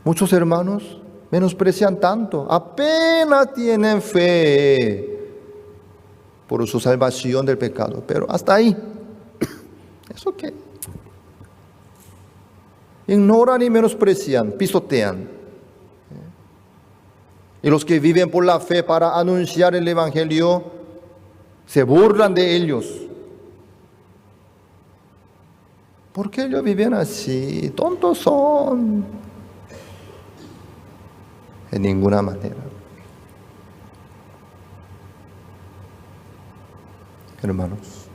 muchos hermanos menosprecian tanto, apenas tienen fe por su salvación del pecado, pero hasta ahí. ¿Eso qué? Ignoran y menosprecian, pisotean. Y los que viven por la fe para anunciar el Evangelio se burlan de ellos. ¿Por qué ellos viven así? Tontos son. De ninguna manera. Hermanos,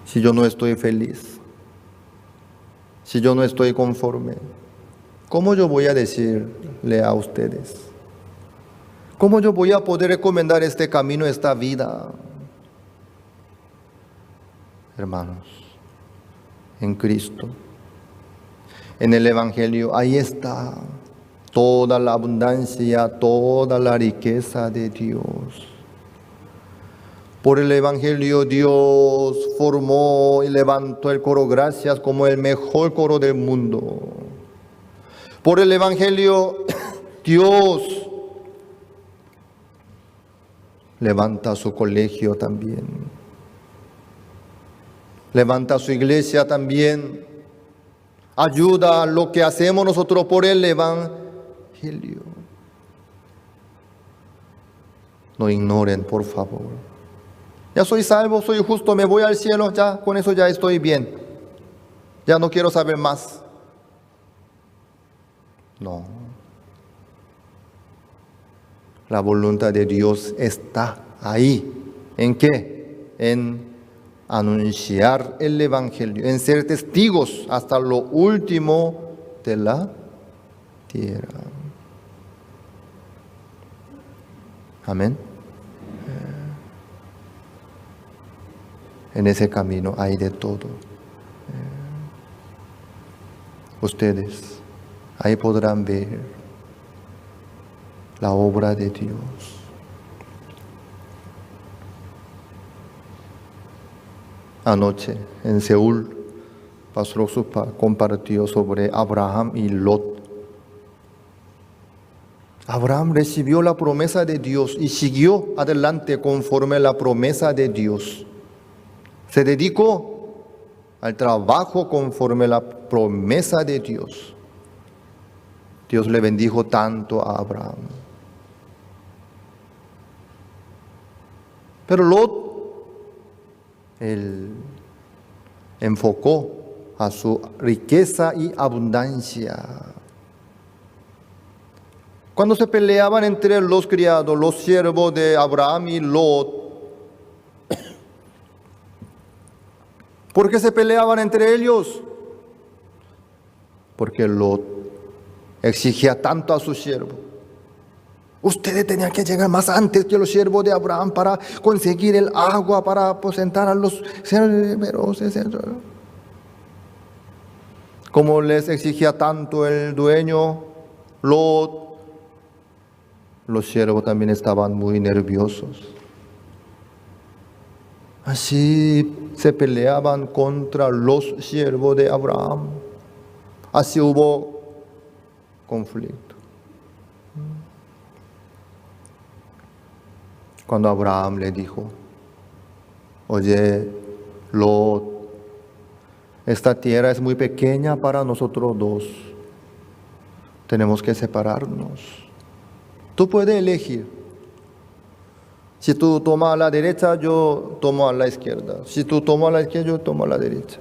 si yo no estoy feliz, si yo no estoy conforme, ¿cómo yo voy a decirle a ustedes? ¿Cómo yo voy a poder recomendar este camino, esta vida? Hermanos, en Cristo, en el Evangelio, ahí está toda la abundancia, toda la riqueza de Dios. Por el Evangelio Dios formó y levantó el coro Gracias como el mejor coro del mundo. Por el Evangelio Dios levanta su colegio también. Levanta su iglesia también. Ayuda a lo que hacemos nosotros por el Evangelio. No ignoren, por favor. Ya soy salvo, soy justo, me voy al cielo, ya con eso ya estoy bien. Ya no quiero saber más. No. La voluntad de Dios está ahí. ¿En qué? En anunciar el Evangelio, en ser testigos hasta lo último de la tierra. Amén. En ese camino hay de todo. Ustedes ahí podrán ver la obra de Dios. Anoche en Seúl, Pastor Oxupa compartió sobre Abraham y Lot. Abraham recibió la promesa de Dios y siguió adelante conforme a la promesa de Dios. Se dedicó al trabajo conforme a la promesa de Dios. Dios le bendijo tanto a Abraham. Pero Lot, él enfocó a su riqueza y abundancia. Cuando se peleaban entre los criados, los siervos de Abraham y Lot, ¿por qué se peleaban entre ellos? Porque Lot exigía tanto a su siervo. Ustedes tenían que llegar más antes que los siervos de Abraham para conseguir el agua, para aposentar a los cerberos, etc. Como les exigía tanto el dueño, Lot, los siervos también estaban muy nerviosos. Así se peleaban contra los siervos de Abraham. Así hubo conflicto. Cuando Abraham le dijo, oye, Lot, esta tierra es muy pequeña para nosotros dos. Tenemos que separarnos. Tú puedes elegir. Si tú tomas a la derecha, yo tomo a la izquierda. Si tú tomas a la izquierda, yo tomo a la derecha.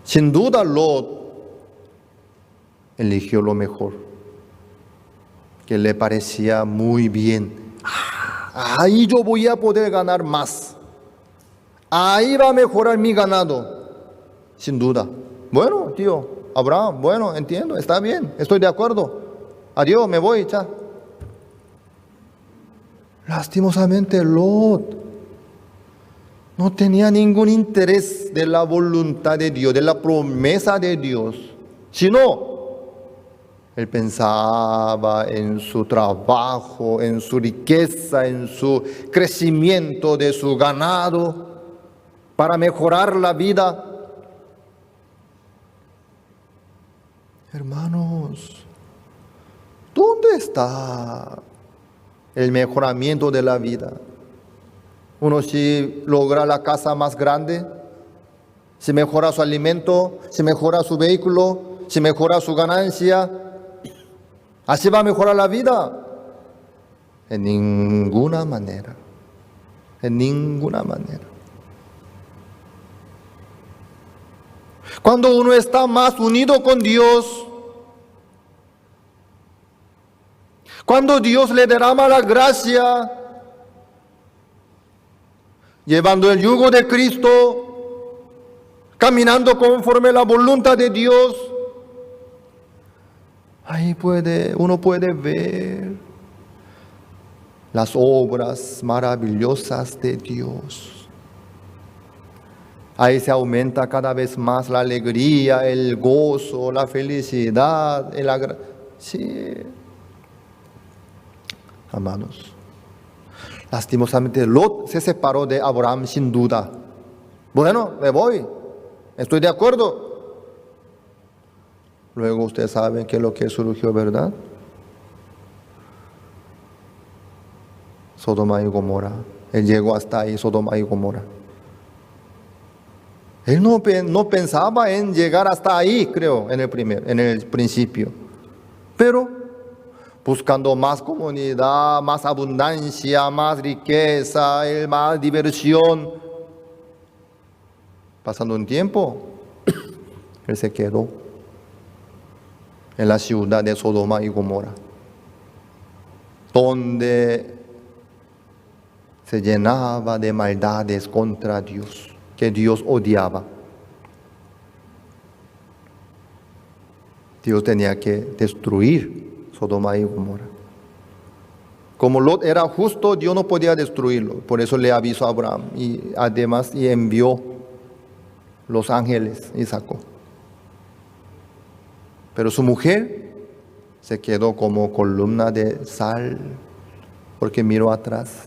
Sin duda, Lot eligió lo mejor, que le parecía muy bien. Ahí yo voy a poder ganar más. Ahí va a mejorar mi ganado. Sin duda. Bueno, tío, Abraham, bueno, entiendo, está bien, estoy de acuerdo. Adiós, me voy, ya. Lastimosamente, Lot no tenía ningún interés de la voluntad de Dios, de la promesa de Dios, sino él pensaba en su trabajo, en su riqueza, en su crecimiento de su ganado, para mejorar la vida. Hermanos, ¿dónde está el mejoramiento de la vida? Uno si logra la casa más grande, si mejora su alimento, si mejora su vehículo, si mejora su ganancia, ¿así va a mejorar la vida? En ninguna manera. En ninguna manera. Cuando uno está más unido con Dios, cuando Dios le derrama la gracia, llevando el yugo de Cristo, caminando conforme a la voluntad de Dios, ahí uno puede ver las obras maravillosas de Dios. Ahí se aumenta cada vez más la alegría, el gozo, la felicidad, sí. Hermanos, lastimosamente Lot se separó de Abraham sin duda. Bueno, me voy, estoy de acuerdo. Luego ustedes saben qué es lo que surgió, ¿verdad? Sodoma y Gomorra. Él llegó hasta ahí, Sodoma y Gomorra. Él no pensaba en llegar hasta ahí, creo, en el principio. Pero buscando más comunidad, más abundancia, más riqueza, más diversión. Pasando un tiempo, él se quedó en la ciudad de Sodoma y Gomorra, donde se llenaba de maldades contra Dios, que Dios odiaba. Dios tenía que destruir Sodoma y Gomorra. Como Lot era justo, Dios no podía destruirlo. Por eso le avisó a Abraham y además envió los ángeles y sacó. Pero su mujer se quedó como columna de sal porque miró atrás.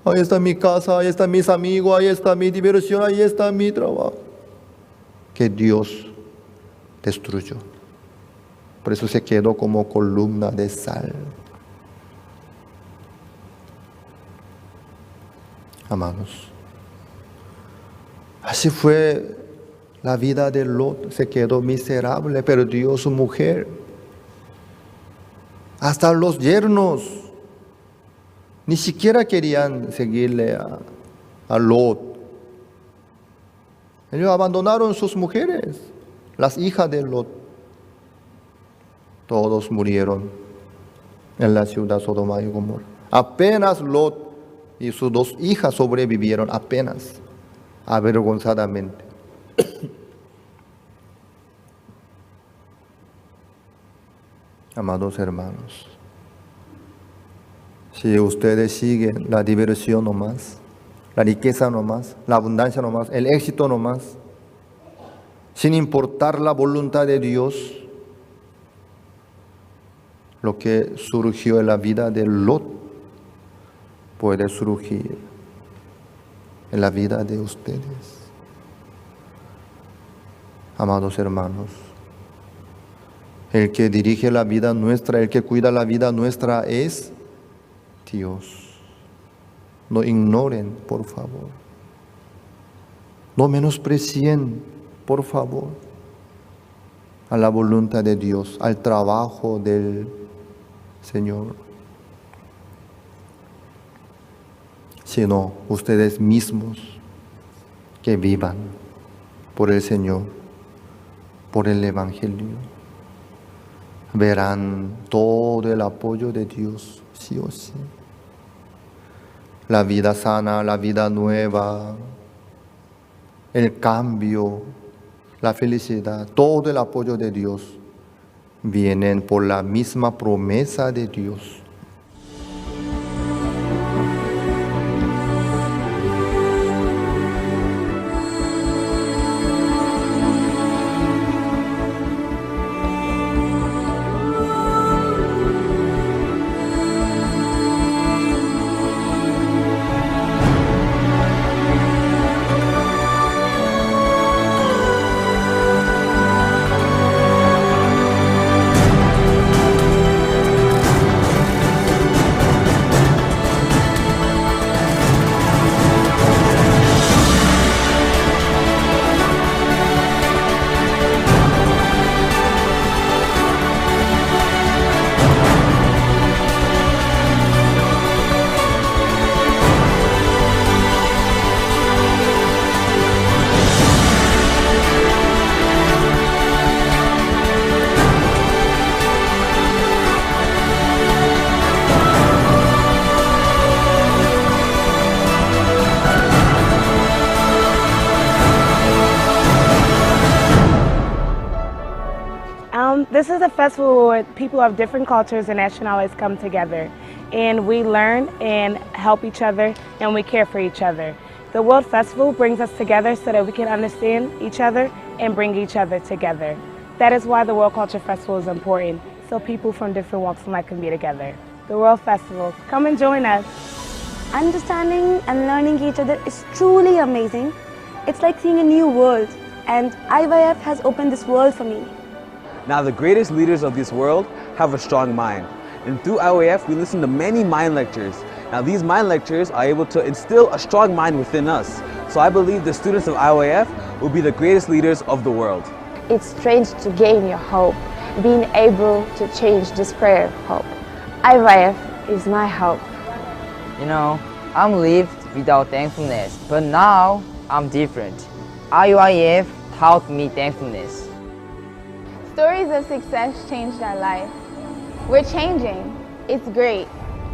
Ahí está mi casa, ahí están mis amigos, ahí está mi diversión, ahí está mi trabajo. Que Dios destruyó. Por eso se quedó como columna de sal. Amados, así fue la vida de Lot. Se quedó miserable, perdió su mujer. Hasta los yernos ni siquiera querían seguirle a Lot. Ellos abandonaron sus mujeres, las hijas de Lot. Todos murieron en la ciudad de Sodoma y Gomorra. Apenas Lot y sus dos hijas sobrevivieron, apenas, avergonzadamente. Amados hermanos, si ustedes siguen la diversión nomás, la riqueza nomás, la abundancia nomás, el éxito nomás, sin importar la voluntad de Dios, lo que surgió en la vida de Lot puede surgir en la vida de ustedes. Amados hermanos, el que dirige la vida nuestra, el que cuida la vida nuestra es Dios. No ignoren, por favor. No menosprecien, por favor, a la voluntad de Dios, al trabajo del Señor. Sino ustedes mismos que vivan por el Señor, por el Evangelio. Verán todo el apoyo de Dios, sí o sí. La vida sana, la vida nueva, el cambio, la felicidad, todo el apoyo de Dios vienen por la misma promesa de Dios. This is a festival where people of different cultures and nationalities come together, and we learn and help each other, and we care for each other. The World Festival brings us together so that we can understand each other and bring each other together. That is why the World Culture Festival is important, so people from different walks of life can be together. The World Festival, come and join us. Understanding and learning each other is truly amazing. It's like seeing a new world, and IYF has opened this world for me. Now, the greatest leaders of this world have a strong mind. And through IYF, we listen to many mind lectures. Now, these mind lectures are able to instill a strong mind within us. So I believe the students of IYF will be the greatest leaders of the world. It's strange to gain your hope, being able to change this prayer of hope. IYF is my hope. You know, I'm lived without thankfulness, but now I'm different. IYF taught me thankfulness. Stories of success changed our life. We're changing. It's great.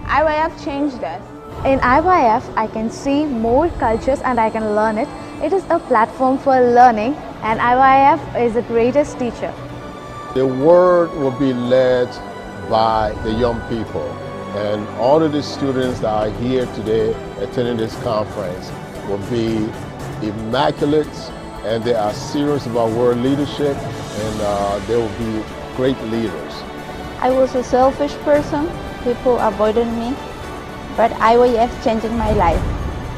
IYF changed us. In IYF, I can see more cultures and I can learn it. It is a platform for learning, and IYF is the greatest teacher. The word will be led by the young people, and all of the students that are here today attending this conference will be immaculate, and they are serious about world leadership, and they will be great leaders. I was a selfish person. People avoided me, but IYF changed my life.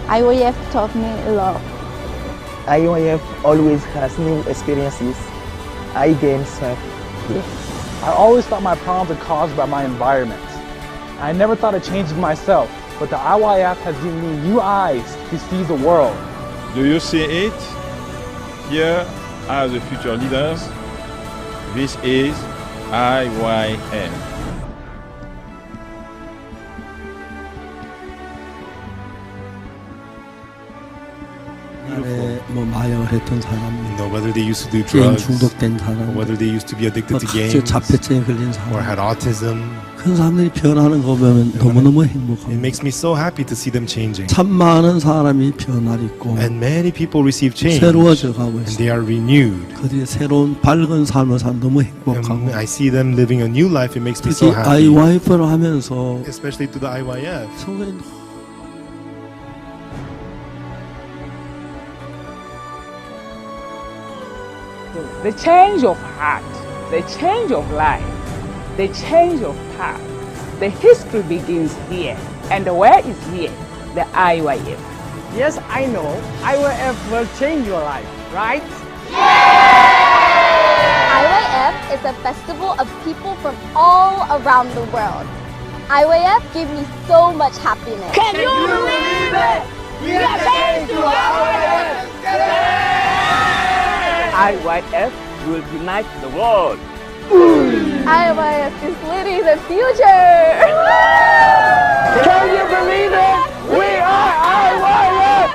IYF taught me love. IYF always has new experiences. I gain self-belief. I always thought my problems were caused by my environment. I never thought of changing myself, but the IYF has given me new eyes to see the world. Do you see it? Here are the future leaders. This is IYF. 뭐 마약을 했던 사람, You know, whether they used to do 게임 drugs, 중독된 or 사람, whether they used to be addicted to 각종 games, 자폐증에 걸린 or 사람, had autism. 그런 사람들이 변하는 거 보면 너무너무 행복합니다. It makes me so happy to see them changing. 참 많은 사람이 변화있고 And many people receive change. 새로워져 가고 And 있어요. they are renewed. 그들이 새로운 밝은 삶을 산 너무 행복하고 And I see them living a new life. It makes me so 특히 happy. IYF를 하면서 Especially through the IYF. 성도님 The change of heart, the change of life, the change of path. The history begins here. And where is here? The IYF. Yes, I know. IYF will change your life, right? IYF is a festival of people from all around the world. IYF gave me so much happiness. Can you believe it? We are changed to IYF today! IYF will unite the world. IYF is leading the future. Can you believe it? We are IYF!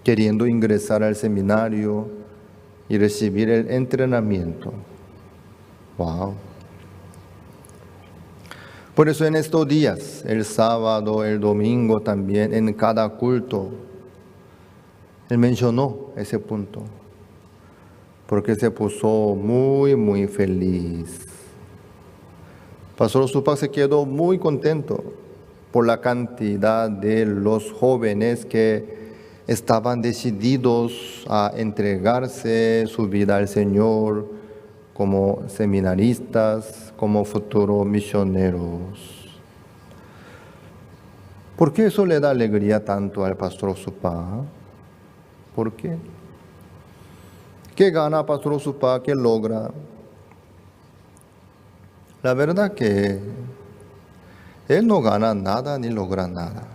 queriendo ingresar al seminario y recibir el entrenamiento. Wow. Por eso en estos días, el sábado, el domingo también, en cada culto, él mencionó ese punto, porque se puso muy feliz. Pastor Supak se quedó muy contento por la cantidad de los jóvenes que estaban decididos a entregarse su vida al Señor como seminaristas, como futuros misioneros. ¿Por qué eso le da alegría tanto al Pastor Supak? ¿Por qué? ¿Qué gana Pastor Supak? ¿Qué logra? La verdad que él no gana nada ni logra nada.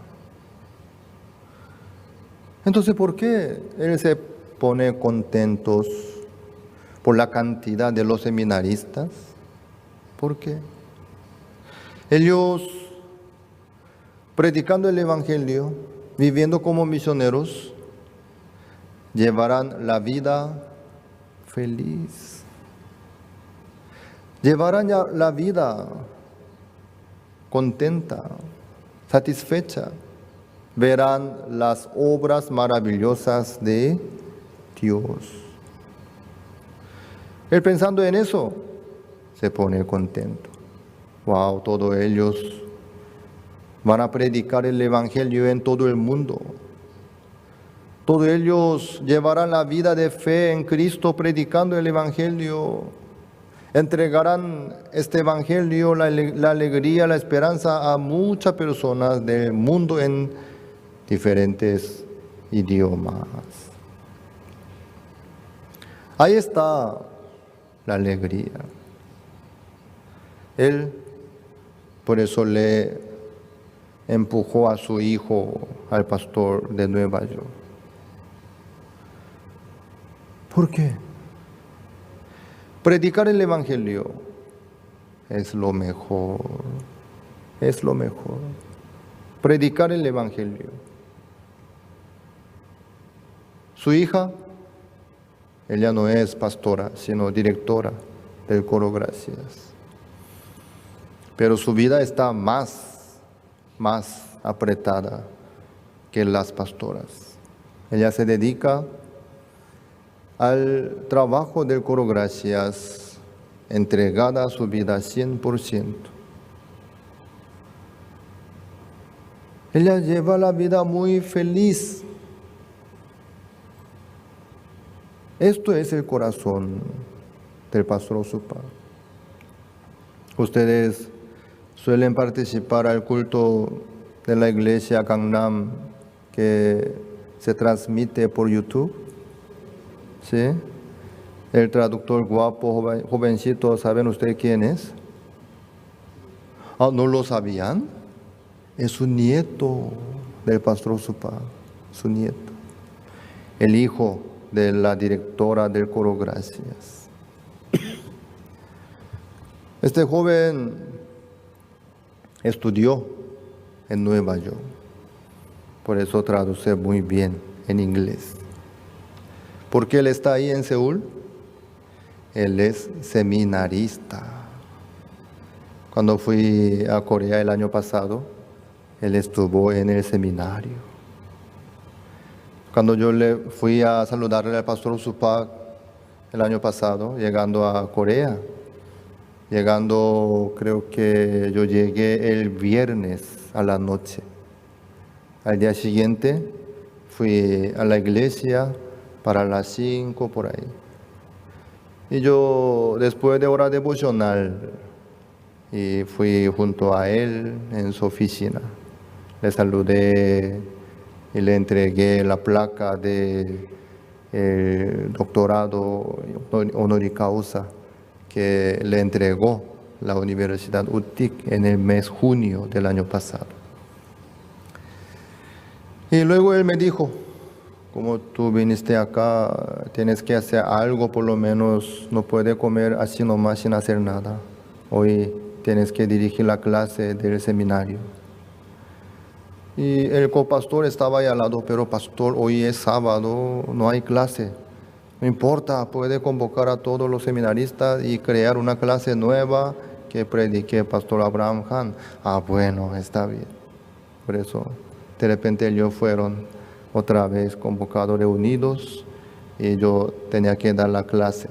Entonces, ¿por qué él se pone contentos por la cantidad de los seminaristas? ¿Por qué? Ellos, predicando el Evangelio, viviendo como misioneros, llevarán la vida feliz. Llevarán la vida contenta, satisfecha. Verán las obras maravillosas de Dios. Él pensando en eso, se pone contento. Wow, todos ellos van a predicar el Evangelio en todo el mundo. Todos ellos llevarán la vida de fe en Cristo predicando el Evangelio. Entregarán este Evangelio, la alegría, la esperanza a muchas personas del mundo en diferentes idiomas. Ahí está la alegría. Él por eso le empujó a su hijo al pastor de Nueva York. ¿Por qué? Predicar el Evangelio es lo mejor. Es lo mejor. Predicar el Evangelio. Su hija, ella no es pastora, sino directora del Coro Gracias. Pero su vida está más apretada que las pastoras. Ella se dedica al trabajo del Coro Gracias, entregada a su vida 100%. Ella lleva la vida muy feliz. Esto es el corazón del Pastor Supak. Ustedes suelen participar al culto de la iglesia Gangnam que se transmite por YouTube. ¿Sí? El traductor guapo, jovencito, ¿saben ustedes quién es? ¿No lo sabían? Es su nieto del Pastor Supak, su nieto. El hijo de la directora del Coro Gracias. Este joven estudió en Nueva York, por eso traduce muy bien en inglés. ¿Por qué él está ahí en Seúl? Él es seminarista. Cuando fui a Corea el año pasado, él estuvo en el seminario. Cuando yo le fui a saludarle al Pastor Supak el año pasado, llegando a Corea, Llegando, creo que yo llegué el viernes a la noche. Al día siguiente fui a la iglesia para las 5 por ahí. Y yo, después de hora devocional, y fui junto a él en su oficina. Le saludé y le entregué la placa de doctorado honoris causa que le entregó la Universidad UTIC en el mes junio del año pasado. Y luego él me dijo, como tú viniste acá, tienes que hacer algo, por lo menos no puedes comer así nomás sin hacer nada. Hoy tienes que dirigir la clase del seminario. Y el copastor estaba ahí al lado, pero pastor, hoy es sábado, no hay clase. No importa, puede convocar a todos los seminaristas y crear una clase nueva que predique pastor Abraham Hahn. Ah, bueno, está bien. Por eso, de repente ellos fueron otra vez convocados, reunidos, y yo tenía que dar la clase.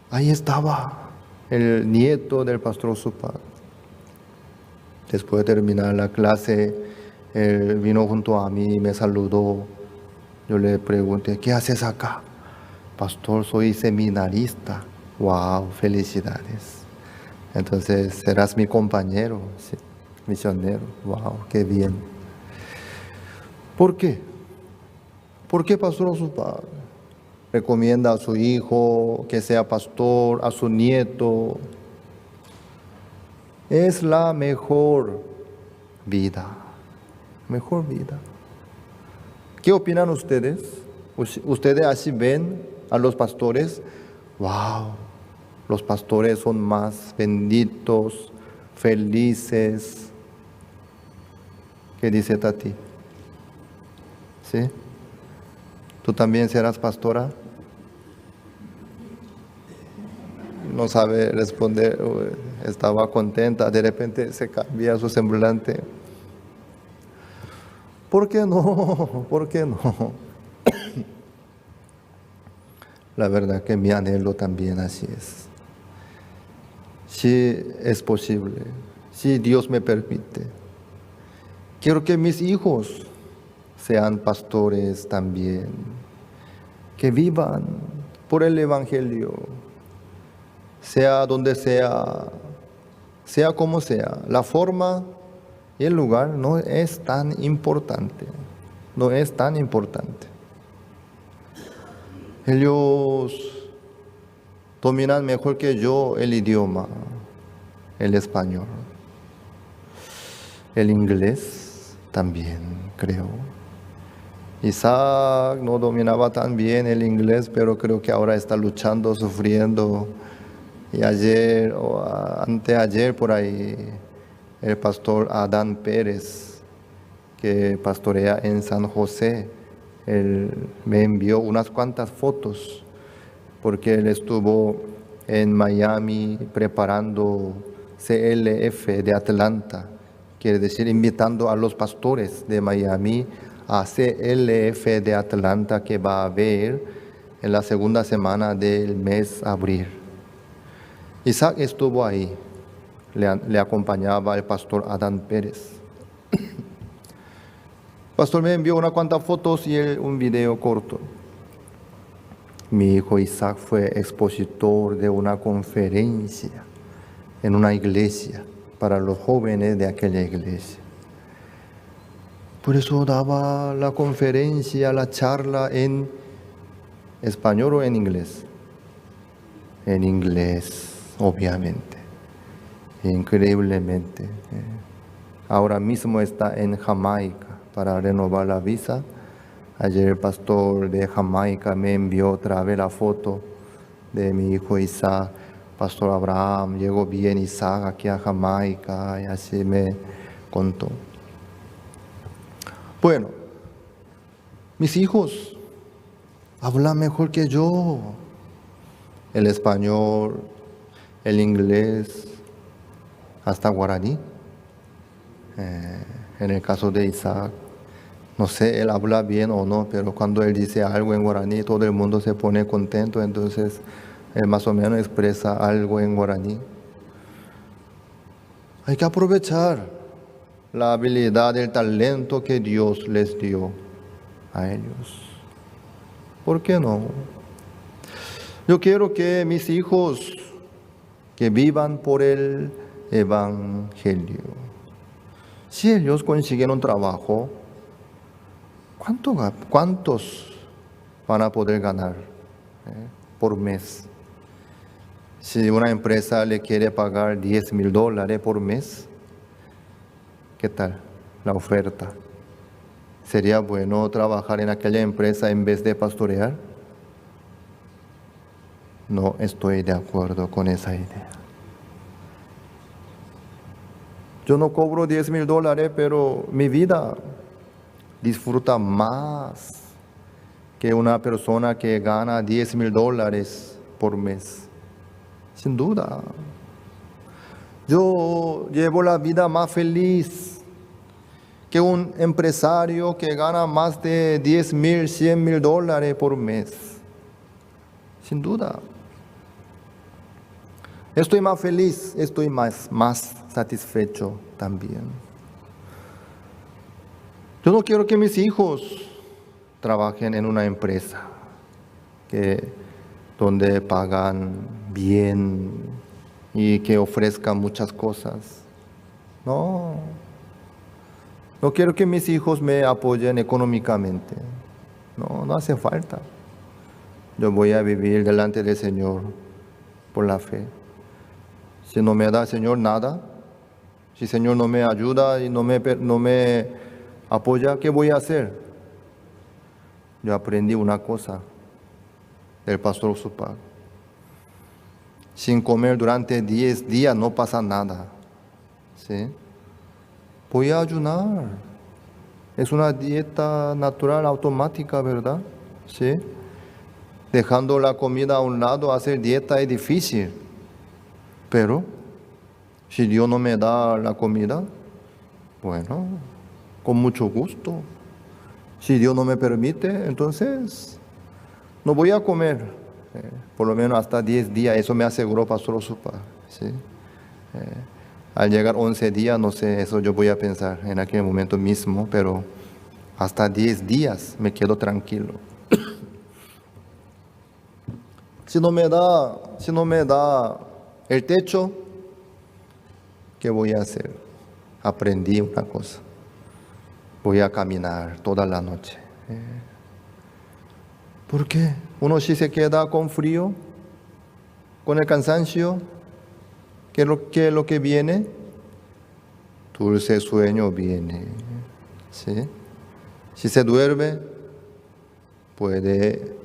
Ahí estaba el nieto del pastor Supa. Después de terminar la clase, él vino junto a mí y me saludó. Yo le pregunté, ¿qué haces acá? Pastor, soy seminarista. Wow, felicidades. Entonces, serás mi compañero, sí, misionero. Wow, qué bien. ¿Por qué? ¿Por qué pastor Supa recomienda a su hijo que sea pastor, a su nieto? Es la mejor vida. Mejor vida. ¿Qué opinan ustedes? ¿Ustedes así ven a los pastores? ¡Wow! Los pastores son más benditos, felices. ¿Qué dice Tati? ¿Sí? ¿Tú también serás pastora? No sabe responder, estaba contenta, de repente se cambia su semblante. ¿Por qué no? ¿Por qué no? La verdad que mi anhelo también así es. Si es posible, si Dios me permite, quiero que mis hijos sean pastores también, que vivan por el Evangelio, sea donde sea, sea como sea. La forma y el lugar no es tan importante, no es tan importante. Ellos dominan mejor que yo el idioma, el español, el inglés también, creo. Isaac no dominaba tan bien el inglés, pero creo que ahora está luchando, sufriendo. Y ayer o anteayer por ahí, el pastor Adán Pérez, que pastorea en San José, él me envió unas cuantas fotos, porque él estuvo en Miami preparando CLF de Atlanta, quiere decir invitando a los pastores de Miami a CLF de Atlanta, que va a haber en la segunda semana del mes de abril. Isaac estuvo ahí, le acompañaba el pastor Adán Pérez. El pastor me envió unas cuantas fotos y un video corto. Mi hijo Isaac fue expositor de una conferencia en una iglesia para los jóvenes de aquella iglesia. Por eso daba la conferencia, la charla en español o en inglés. En inglés, obviamente, increíblemente. Ahora mismo está en Jamaica para renovar la visa. Ayer el pastor de Jamaica me envió otra vez la foto de mi hijo Isaac. Pastor Abraham, llegó bien Isaac aquí a Jamaica, y así me contó. Bueno, mis hijos hablan mejor que yo. El español, el inglés, hasta guaraní. En el caso de Isaac, no sé, él habla bien o no, pero cuando él dice algo en guaraní, todo el mundo se pone contento, entonces él más o menos expresa algo en guaraní. Hay que aprovechar la habilidad, el talento que Dios les dio a ellos. ¿Por qué no? Yo quiero que mis hijos que vivan por el Evangelio. Si ellos consiguen un trabajo, ¿cuántos van a poder ganar por mes? Si una empresa le quiere pagar $10,000 por mes, ¿qué tal la oferta? ¿Sería bueno trabajar en aquella empresa en vez de pastorear? No estoy de acuerdo con esa idea. Yo no cobro $10,000, pero mi vida disfruta más que una persona que gana $10,000 por mes. Sin duda. Yo llevo la vida más feliz que un empresario que gana más de $10,000, $100,000 por mes. Sin duda. Estoy más feliz, estoy más satisfecho también. Yo no quiero que mis hijos trabajen en una empresa donde pagan bien y que ofrezcan muchas cosas. No quiero que mis hijos me apoyen económicamente. No hace falta. Yo voy a vivir delante del Señor por la fe. Si no me da el Señor nada, si el Señor no me ayuda y no me apoya, ¿qué voy a hacer? Yo aprendí una cosa del pastor Supak. Sin comer durante 10 días no pasa nada. ¿Sí? Voy a ayunar. Es una dieta natural, automática, ¿verdad? ¿Sí? Dejando la comida a un lado, hacer dieta es difícil. Pero, si Dios no me da la comida, bueno, con mucho gusto. Si Dios no me permite, entonces no voy a comer, por lo menos hasta 10 días. Eso me aseguró Pastor Supak. ¿Sí? Al llegar 11 días, no sé, eso yo voy a pensar en aquel momento mismo, pero hasta 10 días me quedo tranquilo. Si no me da el techo, ¿qué voy a hacer? Aprendí una cosa. Voy a caminar toda la noche. ¿Por qué? Uno si se queda con frío, con el cansancio, ¿qué es lo que viene? Dulce sueño viene. ¿Sí? Si se duerme, puede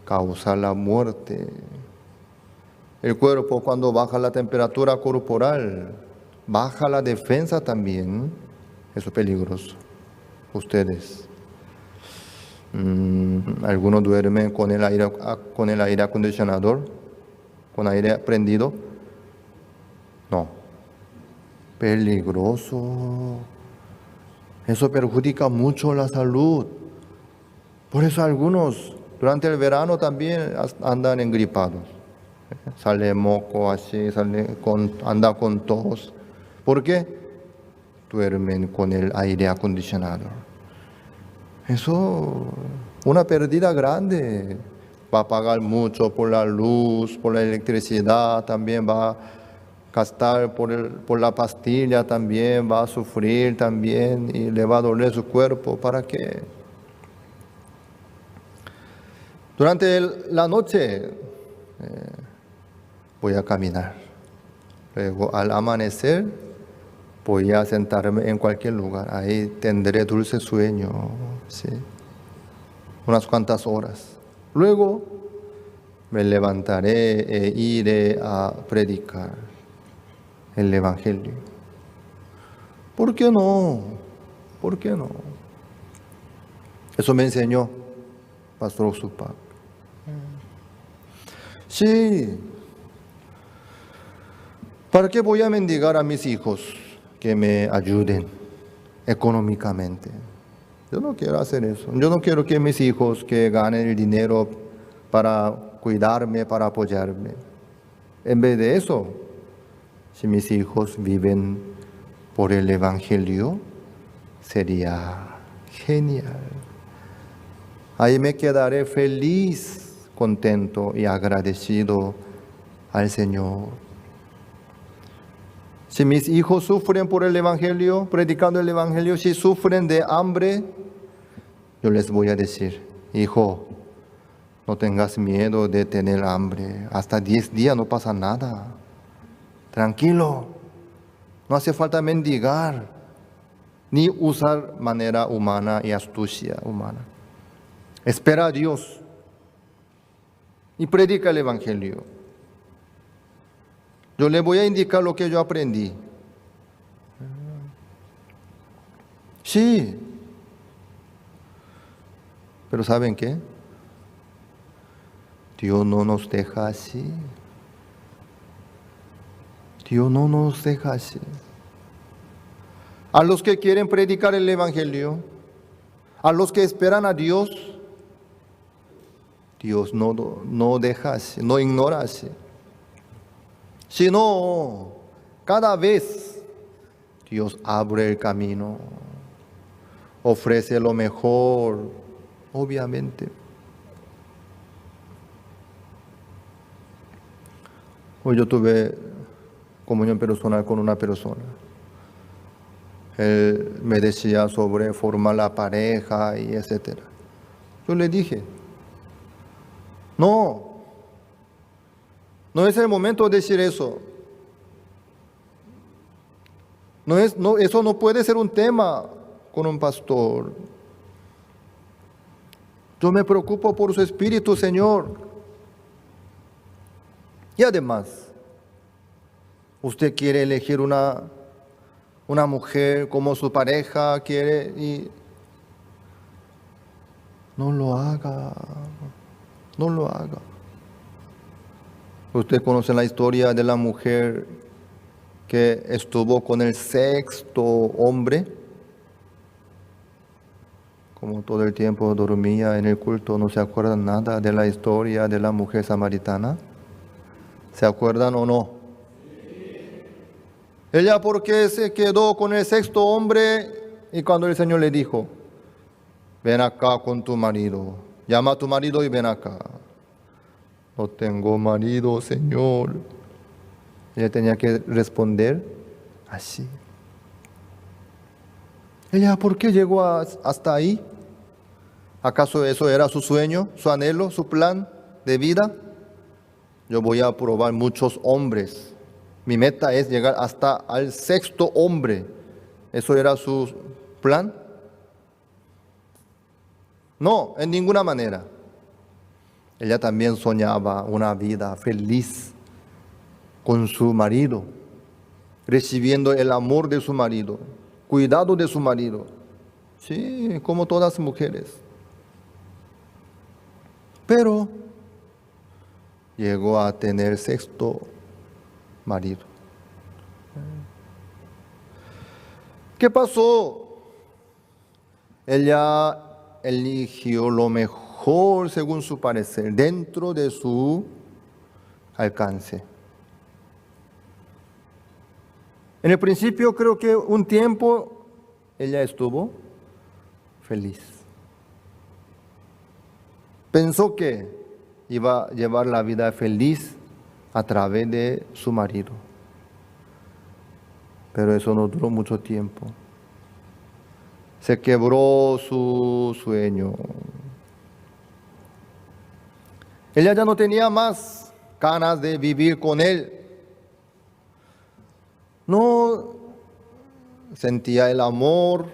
causar la muerte. El cuerpo, cuando baja la temperatura corporal, baja la defensa también. Eso es peligroso. Ustedes. Algunos duermen con el aire acondicionador, con aire prendido. No. Peligroso. Eso perjudica mucho la salud. Por eso algunos durante el verano también andan engripados. Sale moco así, anda con tos. ¿Por qué? Duermen con el aire acondicionado. Eso, una pérdida grande. Va a pagar mucho por la luz, por la electricidad, también va a gastar por la pastilla, también va a sufrir también y le va a doler su cuerpo. ¿Para qué? Durante la noche voy a caminar. Luego al amanecer voy a sentarme en cualquier lugar. Ahí tendré dulce sueño. ¿Sí? Unas cuantas horas. Luego me levantaré e iré a predicar el Evangelio. ¿Por qué no? ¿Por qué no? Eso me enseñó Pastor Supak. Sí. ¿Para qué voy a mendigar a mis hijos que me ayuden económicamente? Yo no quiero hacer eso. Yo no quiero que mis hijos que ganen el dinero para cuidarme, para apoyarme. En vez de eso, si mis hijos viven por el Evangelio, sería genial. Ahí me quedaré feliz, contento y agradecido al Señor. Si mis hijos sufren por el Evangelio, predicando el Evangelio, si sufren de hambre, yo les voy a decir, hijo, no tengas miedo de tener hambre. Hasta 10 días no pasa nada. Tranquilo. No hace falta mendigar, ni usar manera humana y astucia humana. Espera a Dios y predica el Evangelio. Yo le voy a indicar lo que yo aprendí. Sí. Pero ¿saben qué? Dios no nos deja así. Dios no nos deja así. A los que quieren predicar el Evangelio, a los que esperan a Dios, Dios no deja así, no ignora así. Sino, cada vez Dios abre el camino, ofrece lo mejor, obviamente. Hoy yo tuve comunión personal con una persona. Él me decía sobre formar la pareja y etcétera. Yo le dije, no es el momento de decir eso. Eso no puede ser un tema con un pastor. Yo me preocupo por su espíritu, Señor. Y además, usted quiere elegir una mujer como su pareja, quiere y no lo haga. No lo haga. Usted conoce la historia de la mujer que estuvo con el 6º hombre. Como todo el tiempo dormía en el culto, no se acuerdan nada de la historia de la mujer samaritana. ¿Se acuerdan o no? Ella, ¿por qué se quedó con el 6º hombre? Y cuando el Señor le dijo, ven acá con tu marido, llama a tu marido y ven acá. No tengo marido, Señor. Ella tenía que responder así. Ella, ¿por qué llegó hasta ahí? ¿Acaso eso era su sueño, su anhelo, su plan de vida? Yo voy a probar muchos hombres. Mi meta es llegar hasta al 6º hombre. ¿Eso era su plan? No, en ninguna manera. Ella también soñaba una vida feliz con su marido, recibiendo el amor de su marido, cuidado de su marido. Sí, como todas las mujeres. Pero llegó a tener 6º marido. ¿Qué pasó? Ella eligió lo mejor según su parecer, dentro de su alcance. En el principio creo que un tiempo ella estuvo feliz. Pensó que iba a llevar la vida feliz a través de su marido. Pero eso no duró mucho tiempo. Se quebró su sueño. Ella ya no tenía más ganas de vivir con él. No sentía el amor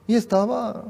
y estaba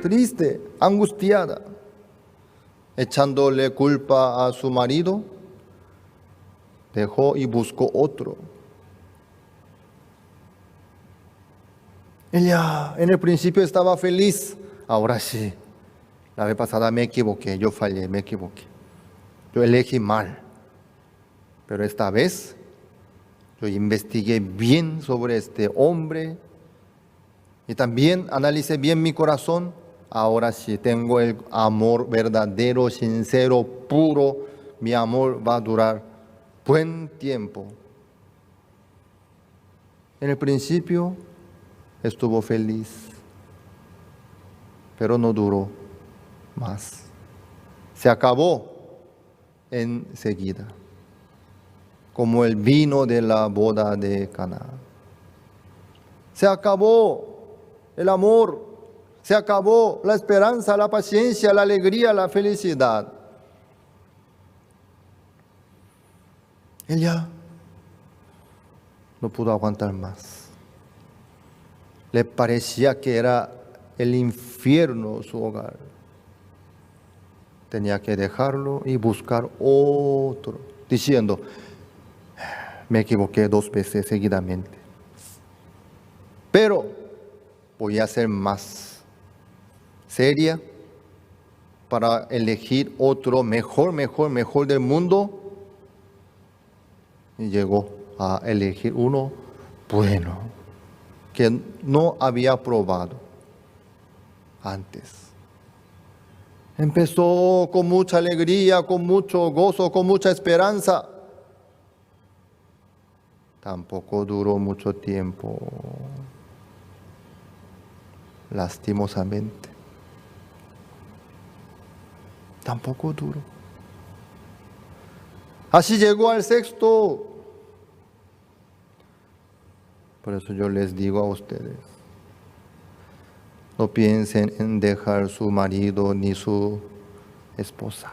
triste, angustiada, echándole culpa a su marido, dejó y buscó otro. Ella en el principio estaba feliz, ahora sí, la vez pasada me equivoqué, yo fallé, me equivoqué, yo elegí mal, pero esta vez yo investigué bien sobre este hombre y también analicé bien mi corazón. Ahora sí tengo el amor verdadero, sincero, puro. Mi amor va a durar buen tiempo. En el principio estuvo feliz, pero no duró más. Se acabó enseguida, como el vino de la boda de Caná. Se acabó el amor, se acabó la esperanza, la paciencia, la alegría, la felicidad. Ella no pudo aguantar más. Le parecía que era el infierno su hogar. Tenía que dejarlo y buscar otro, diciendo, me equivoqué 2 veces seguidamente, pero voy a ser más seria para elegir otro mejor del mundo. Y llegó a elegir uno bueno, que no había probado antes. Empezó con mucha alegría, con mucho gozo, con mucha esperanza. Tampoco duró mucho tiempo, lastimosamente. Tampoco duró. Así llegó al 6º. Por eso yo les digo a ustedes, no piensen en dejar su marido ni su esposa.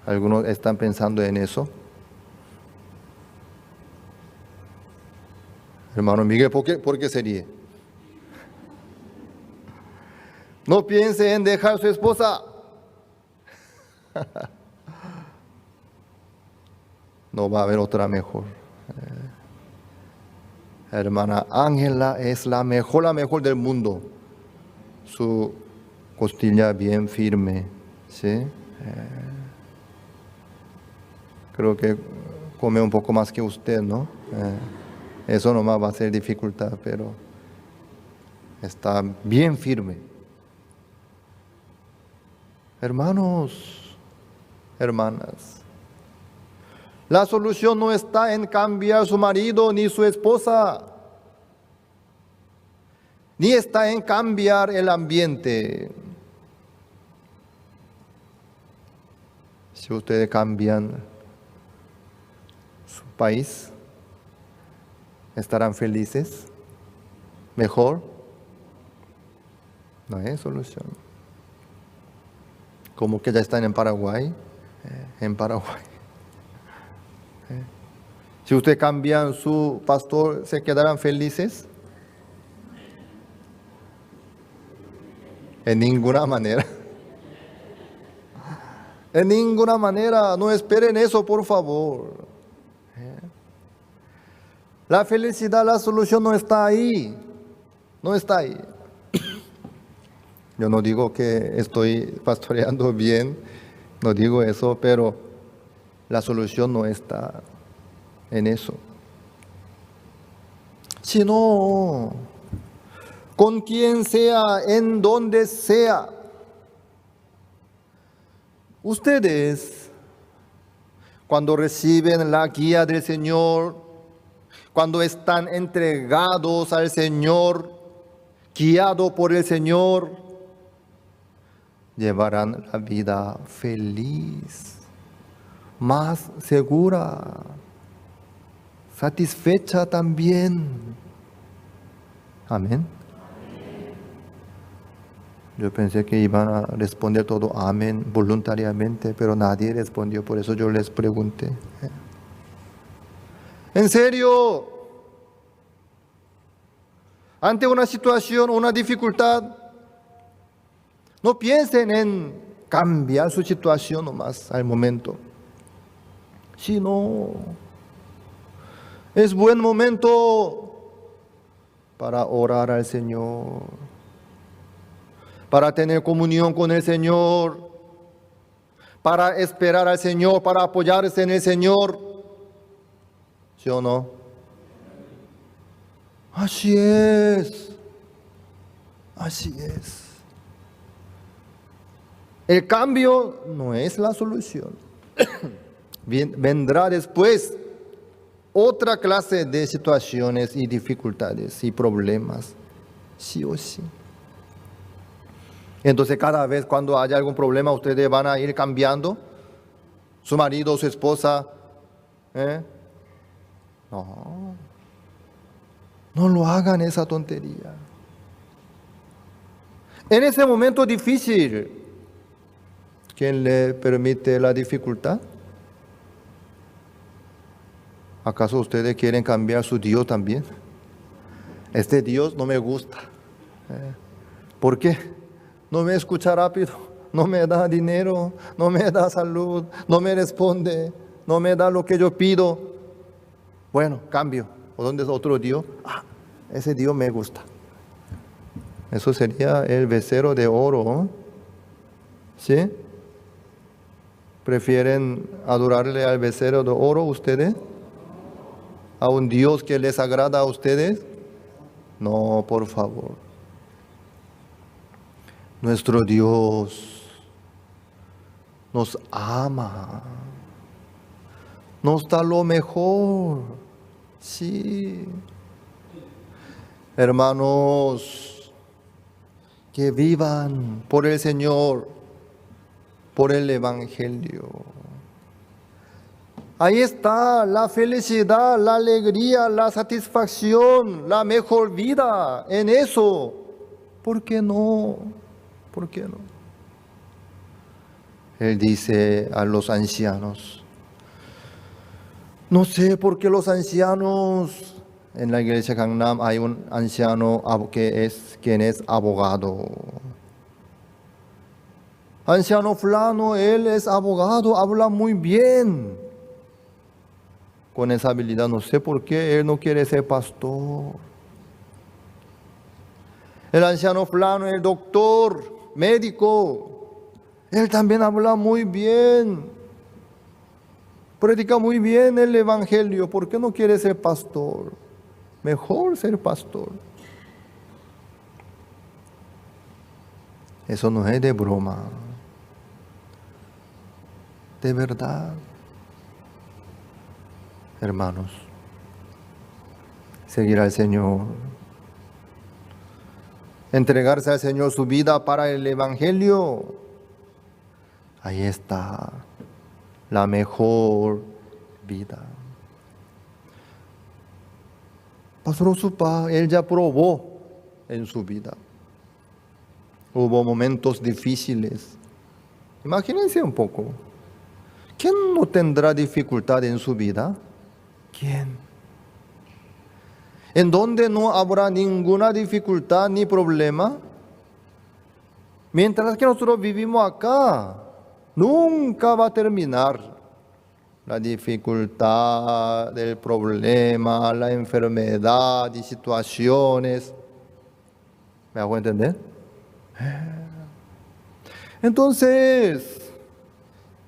¿Algunos están pensando en eso? Hermano Miguel, ¿por qué se ríe? No piense en dejar su esposa. No va a haber otra mejor. Hermana Ángela es la mejor del mundo. Su costilla bien firme, ¿sí? Creo que come un poco más que usted, ¿no? Eso nomás va a ser dificultad, pero está bien firme. Hermanos, hermanas, la solución no está en cambiar su marido ni su esposa, ni está en cambiar el ambiente. Si ustedes cambian su país, ¿estarán felices? ¿Mejor? No hay solución. Como que ya están en Paraguay. Si ustedes cambian su pastor, ¿se quedarán felices? En ninguna manera. En ninguna manera. No esperen eso, por favor. La felicidad, la solución no está ahí. No está ahí. Yo no digo que estoy pastoreando bien, no digo eso, pero la solución no está en eso. Sino, con quien sea, en donde sea, ustedes, cuando reciben la guía del Señor, cuando están entregados al Señor, guiados por el Señor, llevarán la vida feliz, más segura, satisfecha también. Amén. Yo pensé que iban a responder todo amén voluntariamente, pero nadie respondió, por eso yo les pregunté. ¿En serio? Ante una situación, una dificultad, No piensen en cambiar su situación nomás al momento. Sino, es buen momento para orar al Señor, para tener comunión con el Señor, para esperar al Señor, para apoyarse en el Señor. ¿Sí o no? Así es. Así es. El cambio no es la solución. Vendrá después otra clase de situaciones y dificultades y problemas, sí o sí. Entonces cada vez cuando haya algún problema ustedes van a ir cambiando, su marido, su esposa, no lo hagan esa tontería. En ese momento difícil, ¿quién le permite la dificultad? ¿Acaso ustedes quieren cambiar su Dios también? Este Dios no me gusta. ¿Por qué? No me escucha rápido, no me da dinero, no me da salud, no me responde, no me da lo que yo pido. Bueno, cambio. ¿O dónde es otro Dios? Ese Dios me gusta. Eso sería el becerro de oro, ¿no? ¿Sí? ¿Prefieren adorarle al becerro de oro ustedes? ¿A un Dios que les agrada a ustedes? No, por favor. Nuestro Dios nos ama, nos da lo mejor, sí. Hermanos, que vivan por el Señor, por el Evangelio. Ahí está la felicidad, la alegría, la satisfacción, la mejor vida en eso. ¿Por qué no? ¿Por qué no? Él dice a los ancianos, no sé por qué los ancianos, en la iglesia Gangnam hay un anciano quien es abogado. Anciano fulano, él es abogado, habla muy bien. Con esa habilidad, no sé por qué él no quiere ser pastor. El anciano fulano, el doctor, médico, él también habla muy bien. Predica muy bien el evangelio. ¿Por qué no quiere ser pastor? Mejor ser pastor. Eso no es de broma. De verdad. Hermanos, seguir al Señor, entregarse al Señor su vida para el Evangelio, ahí está la mejor vida. Pastor Osupa, él ya probó en su vida. Hubo momentos difíciles. Imagínense un poco. ¿Quién no tendrá dificultad en su vida? ¿Quién? En donde no habrá ninguna dificultad ni problema. Mientras que nosotros vivimos acá, nunca va a terminar la dificultad, el problema, la enfermedad y situaciones. ¿Me hago entender? Entonces,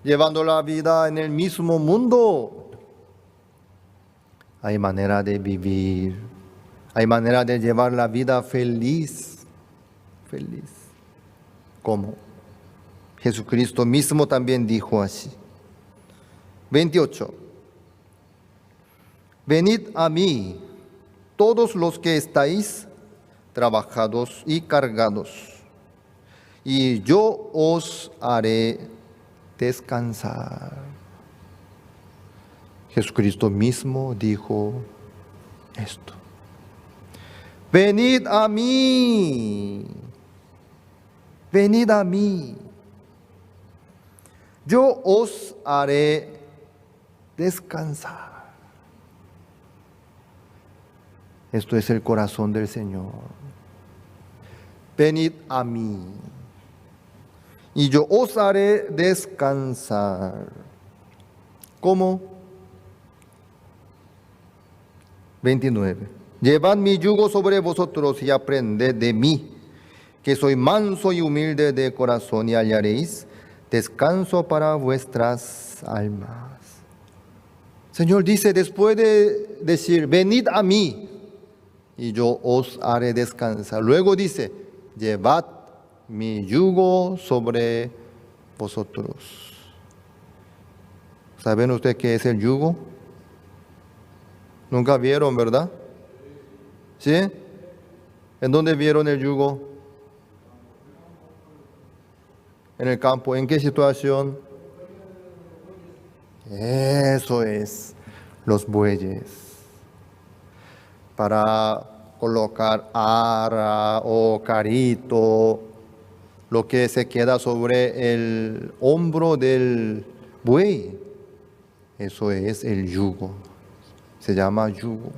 llevando la vida en el mismo mundo, hay manera de vivir, hay manera de llevar la vida feliz, feliz. ¿Cómo? Jesucristo mismo también dijo así. 28. Venid a mí, todos los que estáis trabajados y cargados, y yo os haré descansar. Jesucristo mismo dijo esto. Venid a mí, venid a mí, yo os haré descansar. Esto es el corazón del Señor. Venid a mí. y yo os haré descansar. ¿Cómo? 29. Llevad mi yugo sobre vosotros y aprended de mí, que soy manso y humilde de corazón, y hallaréis descanso para vuestras almas. Señor dice, después de decir, venid a mí y yo os haré descansar. Luego dice, llevad mi yugo sobre vosotros. ¿Saben ustedes qué es el yugo? Nunca vieron, ¿verdad? ¿Sí? ¿En dónde vieron el yugo? En el campo. ¿En qué situación? Eso es, los bueyes. Para colocar ara o carito, lo que se queda sobre el hombro del buey. Eso es el yugo. Se llama yugo.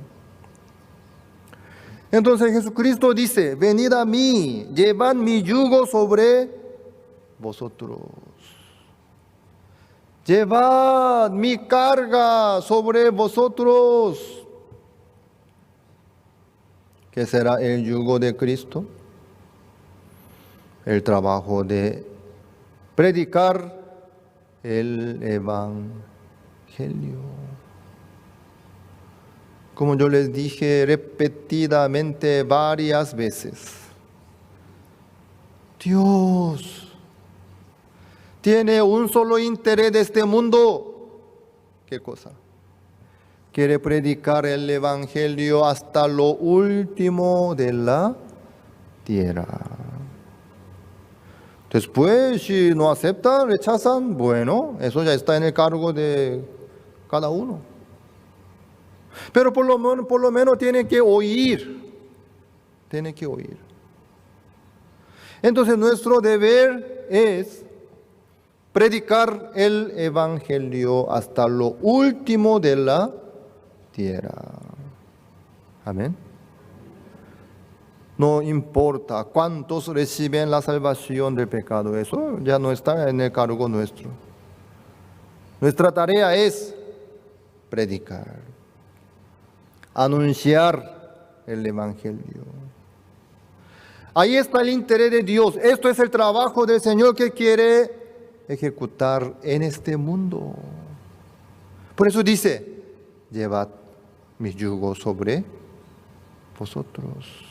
Entonces Jesucristo dice, venid a mí, llevad mi yugo sobre vosotros. Llevad mi carga sobre vosotros. ¿Qué será el yugo de Cristo? El trabajo de predicar el Evangelio. Como yo les dije repetidamente varias veces, Dios tiene un solo interés de este mundo. ¿Qué cosa? Quiere predicar el Evangelio hasta lo último de la tierra. Después, si no aceptan, rechazan, bueno, eso ya está en el cargo de cada uno. Pero por lo menos tienen que oír. Tienen que oír. Entonces nuestro deber es predicar el Evangelio hasta lo último de la tierra. Amén. No importa cuántos reciben la salvación del pecado, eso ya no está en el cargo nuestro. Nuestra tarea es predicar, anunciar el Evangelio. Ahí está el interés de Dios. Esto es el trabajo del Señor que quiere ejecutar en este mundo. Por eso dice, llevad mi yugo sobre vosotros.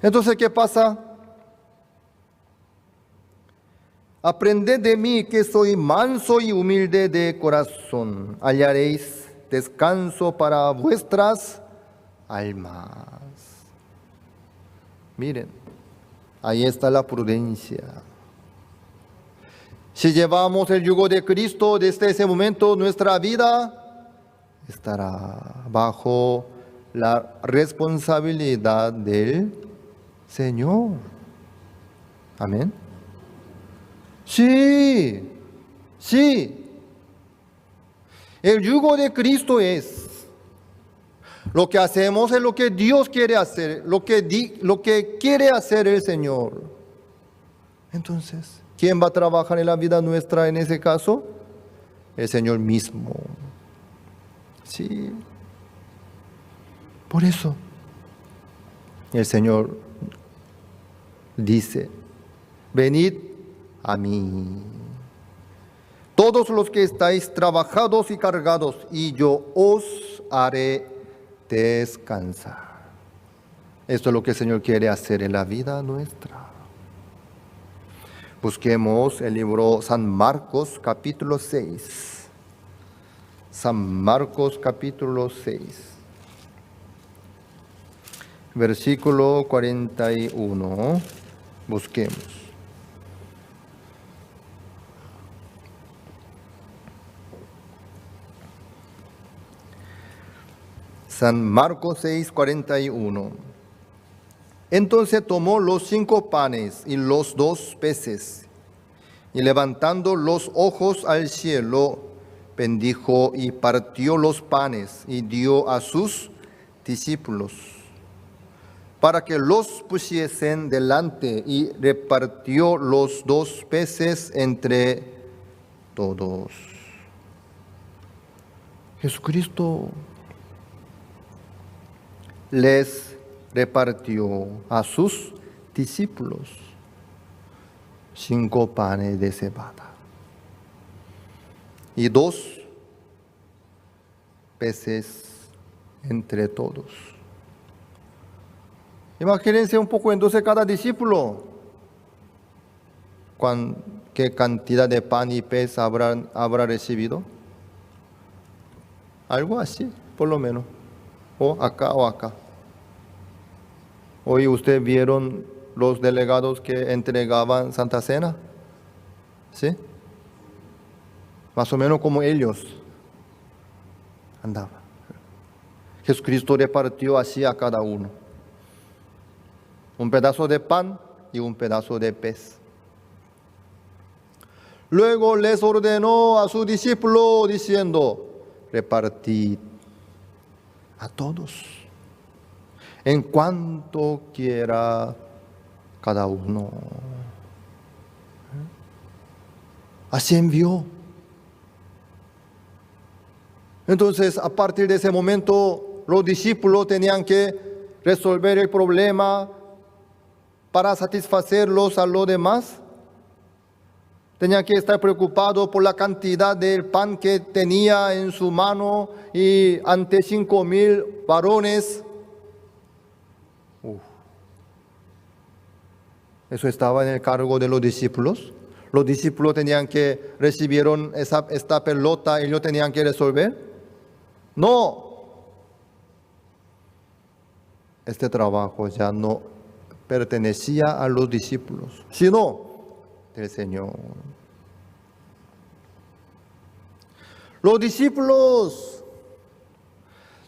Entonces, ¿qué pasa? Aprended de mí, que soy manso y humilde de corazón. Hallaréis descanso para vuestras almas. Miren, ahí está la prudencia. Si llevamos el yugo de Cristo, desde ese momento nuestra vida estará bajo la responsabilidad del Señor. Amén. Sí, sí. El yugo de Cristo es lo que hacemos, es lo que Dios quiere hacer, lo que quiere hacer el Señor. Entonces, ¿quién va a trabajar en la vida nuestra en ese caso? El Señor mismo. Sí. Por eso, el Señor dice, venid a mí, todos los que estáis trabajados y cargados, y yo os haré descansar. Esto es lo que el Señor quiere hacer en la vida nuestra. Busquemos el libro San Marcos capítulo 6. San Marcos capítulo 6. Versículo 41. Busquemos. San Marcos 6, 41. Entonces tomó los 5 panes y los 2 peces, y levantando los ojos al cielo, bendijo y partió los panes y dio a sus discípulos. para que los pusiesen delante, y repartió los 2 peces entre todos. Jesucristo les repartió a sus discípulos 5 panes de cebada y 2 peces entre todos. Imagínense un poco entonces cada discípulo, qué cantidad de pan y pez habrá recibido. Algo así, por lo menos, o acá o acá. Hoy ustedes vieron los delegados que entregaban Santa Cena, ¿sí? Más o menos como ellos andaban. Jesucristo repartió así a cada uno. Un pedazo de pan y un pedazo de pez. Luego les ordenó a sus discípulos diciendo, repartid a todos en cuanto quiera cada uno. Así envió. Entonces, a partir de ese momento, los discípulos tenían que resolver el problema para satisfacerlos a los demás. Tenían que estar preocupados por la cantidad del pan que tenía en su mano y ante 5,000 varones. Eso estaba en el cargo de los discípulos. Los discípulos tenían que recibieron esta pelota y ellos tenían que resolver. No. Este trabajo ya no pertenecía a los discípulos, sino del Señor. Los discípulos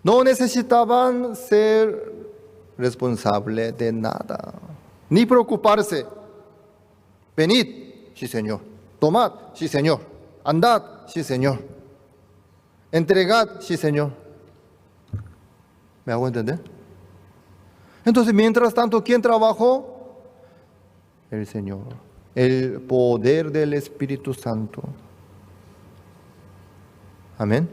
no necesitaban ser responsables de nada, ni preocuparse. Venid, sí Señor. Tomad, sí Señor. Andad, sí Señor. Entregad, sí Señor. ¿Me hago entender? Entonces, mientras tanto, ¿quién trabajó? El Señor. El poder del Espíritu Santo. Amén.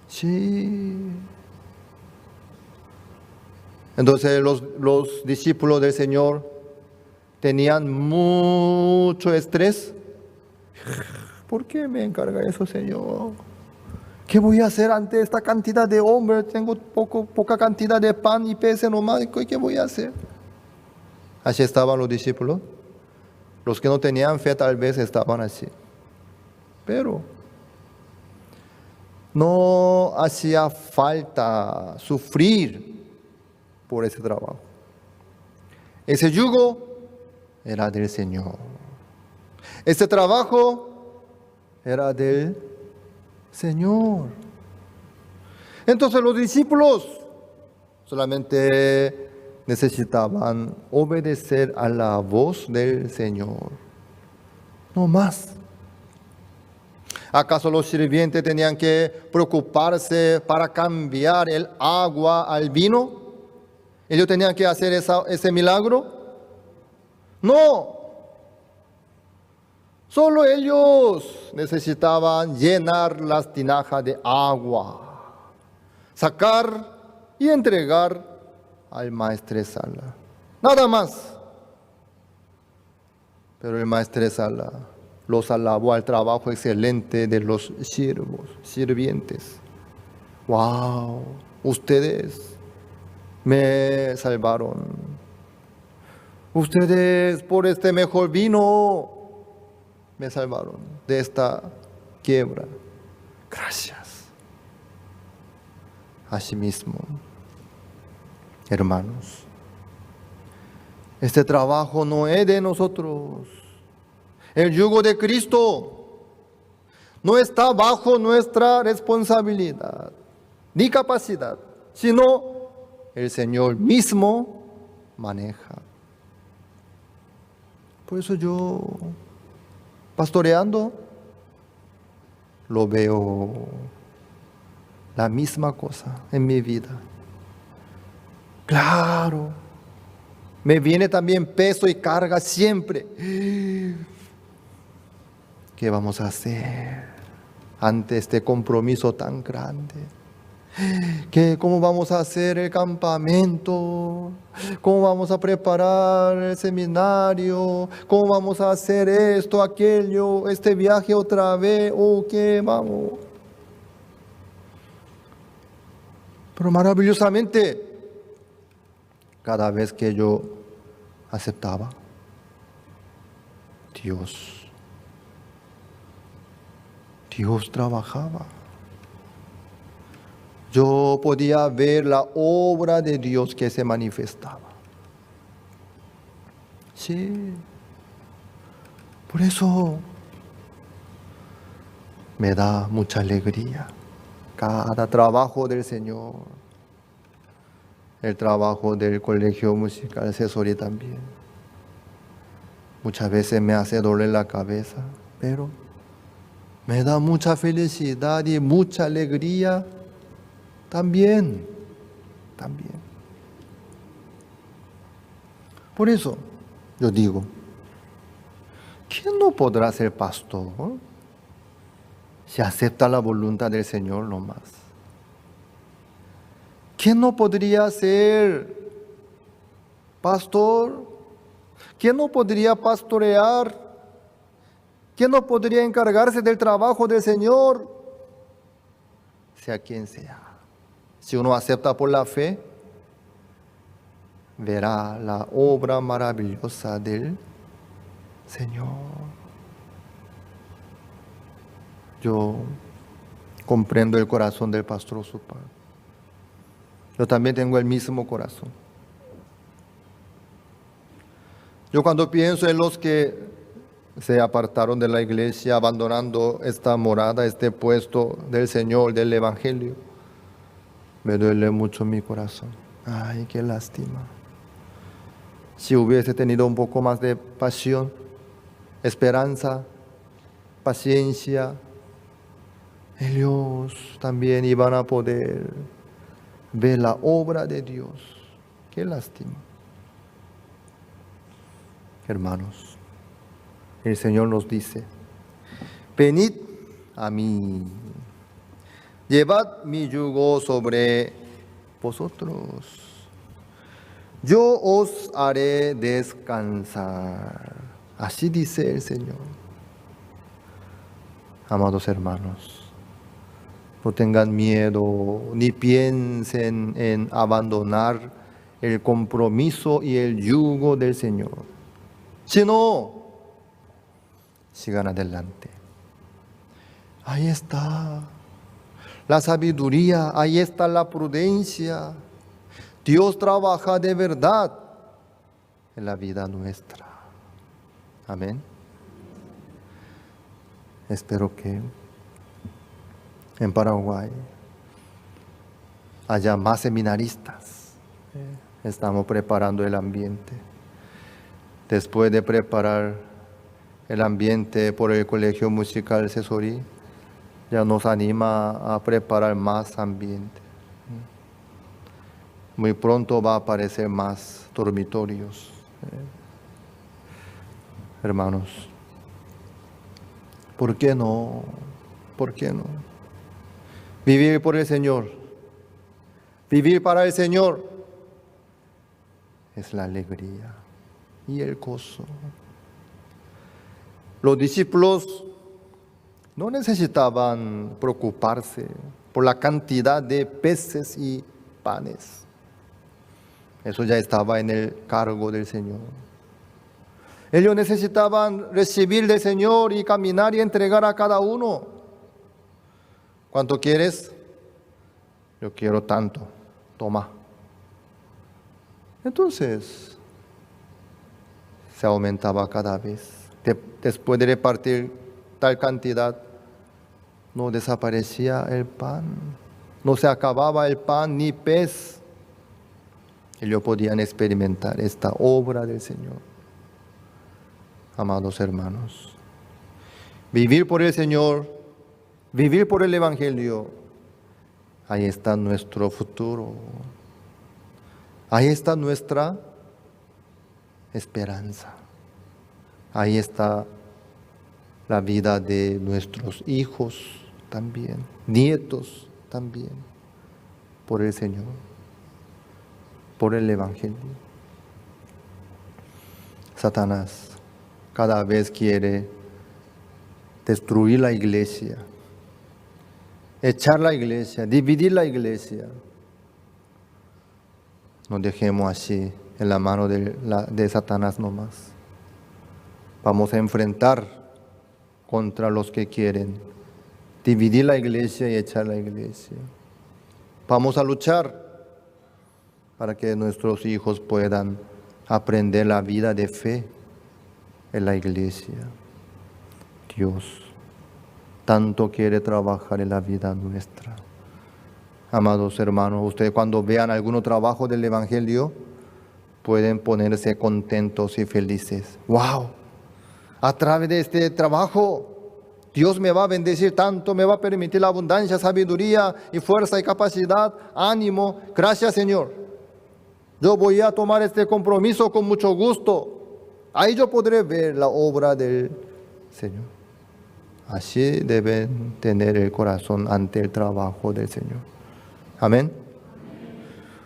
Sí. Entonces los discípulos del Señor tenían mucho estrés. ¿Por qué me encarga eso, Señor? ¿Qué voy a hacer ante esta cantidad de hombres? Tengo poca cantidad de pan y peces nomás. ¿Qué voy a hacer? Así estaban los discípulos. Los que no tenían fe tal vez estaban así. Pero no hacía falta sufrir por ese trabajo. Ese yugo era del Señor. Ese trabajo era del Señor. Entonces los discípulos solamente necesitaban obedecer a la voz del Señor. No más. ¿Acaso los sirvientes tenían que preocuparse para cambiar el agua al vino? ¿Ellos tenían que hacer ese milagro? No. Solo ellos necesitaban llenar las tinajas de agua, sacar y entregar al maestresala. Nada más. Pero el maestresala los alabó al trabajo excelente de los sirvientes. ¡Wow! Ustedes me salvaron. Ustedes por este mejor vino me salvaron de esta quiebra. Gracias. Asimismo, hermanos, este trabajo no es de nosotros. El yugo de Cristo no está bajo nuestra responsabilidad ni capacidad, sino el Señor mismo maneja. Por eso yo, pastoreando, lo veo la misma cosa en mi vida. Claro, me viene también peso y carga siempre. ¿Qué vamos a hacer ante este compromiso tan grande? ¿Cómo vamos a hacer el campamento? ¿Cómo vamos a preparar el seminario? ¿Cómo vamos a hacer esto, aquello, este viaje otra vez? ¿Qué vamos? Pero maravillosamente, cada vez que yo aceptaba, Dios trabajaba. Yo podía ver la obra de Dios que se manifestaba. Sí. Por eso me da mucha alegría cada trabajo del Señor. El trabajo del Colegio Musical Sesori también. Muchas veces me hace doler la cabeza, pero me da mucha felicidad y mucha alegría también. Por eso yo digo, ¿quién no podrá ser pastor si acepta la voluntad del Señor nomás? ¿Quién no podría ser pastor? ¿Quién no podría pastorear? ¿Quién no podría encargarse del trabajo del Señor? Sea quien sea. Si uno acepta por la fe, verá la obra maravillosa del Señor. Yo comprendo el corazón del pastor Supar. Yo también tengo el mismo corazón. Yo cuando pienso en los que se apartaron de la iglesia, abandonando esta morada, este puesto del Señor, del Evangelio, me duele mucho mi corazón. Ay, qué lástima. Si hubiese tenido un poco más de pasión, esperanza, paciencia, ellos también iban a poder ver la obra de Dios. Qué lástima. Hermanos, el Señor nos dice, venid a mí, llevad mi yugo sobre vosotros, yo os haré descansar. Así dice el Señor. Amados hermanos, no tengan miedo, ni piensen en abandonar el compromiso y el yugo del Señor, sino sigan adelante. Ahí está la sabiduría, ahí está la prudencia. Dios trabaja de verdad en la vida nuestra. Amén. Espero que en Paraguay haya más seminaristas. Estamos preparando el ambiente. Después de preparar el ambiente por el Colegio Musical Sesori, ya nos anima a preparar más ambiente. Muy pronto va a aparecer más dormitorios. Hermanos, ¿por qué no? ¿Por qué no? Vivir por el Señor, vivir para el Señor, es la alegría y el gozo. Los discípulos no necesitaban preocuparse por la cantidad de peces y panes. Eso ya estaba en el cargo del Señor. Ellos necesitaban recibir del Señor y caminar y entregar a cada uno. ¿Cuánto quieres? Yo quiero tanto. Toma. Entonces, se aumentaba cada vez. Después de repartir tal cantidad, no desaparecía el pan. No se acababa el pan ni pez. Ellos podían experimentar esta obra del Señor. Amados hermanos, vivir por el Señor, vivir por el Evangelio, ahí está nuestro futuro. Ahí está nuestra esperanza. Ahí está la vida de nuestros hijos también, nietos también, por el Señor, por el Evangelio. Satanás cada vez quiere destruir la iglesia, echar la iglesia, dividir la iglesia. No dejemos así en la mano de Satanás nomás. Vamos a enfrentar contra los que quieren dividir la iglesia y echar la iglesia. Vamos a luchar para que nuestros hijos puedan aprender la vida de fe en la iglesia. Dios tanto quiere trabajar en la vida nuestra. Amados hermanos, ustedes cuando vean algún trabajo del Evangelio, pueden ponerse contentos y felices. ¡Wow! A través de este trabajo, Dios me va a bendecir tanto, me va a permitir la abundancia, sabiduría y fuerza y capacidad, ánimo. Gracias, Señor. Yo voy a tomar este compromiso con mucho gusto. Ahí yo podré ver la obra del Señor. Así deben tener el corazón ante el trabajo del Señor. Amén.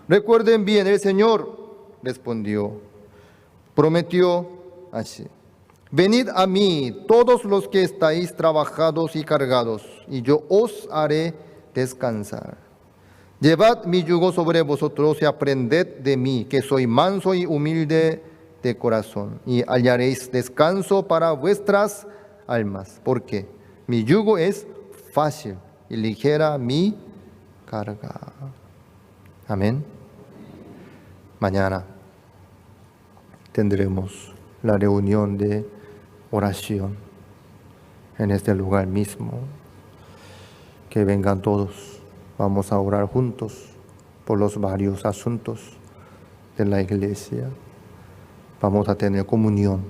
Recuerden bien, el Señor respondió, prometió así: venid a mí todos los que estáis trabajados y cargados, y yo os haré descansar. Llevad mi yugo sobre vosotros y aprended de mí, que soy manso y humilde de corazón, y hallaréis descanso para vuestras almas, porque mi yugo es fácil y ligera mi carga. Amén. Mañana tendremos la reunión de oración en este lugar mismo. Que vengan todos. Vamos a orar juntos por los varios asuntos de la iglesia. Vamos a tener comunión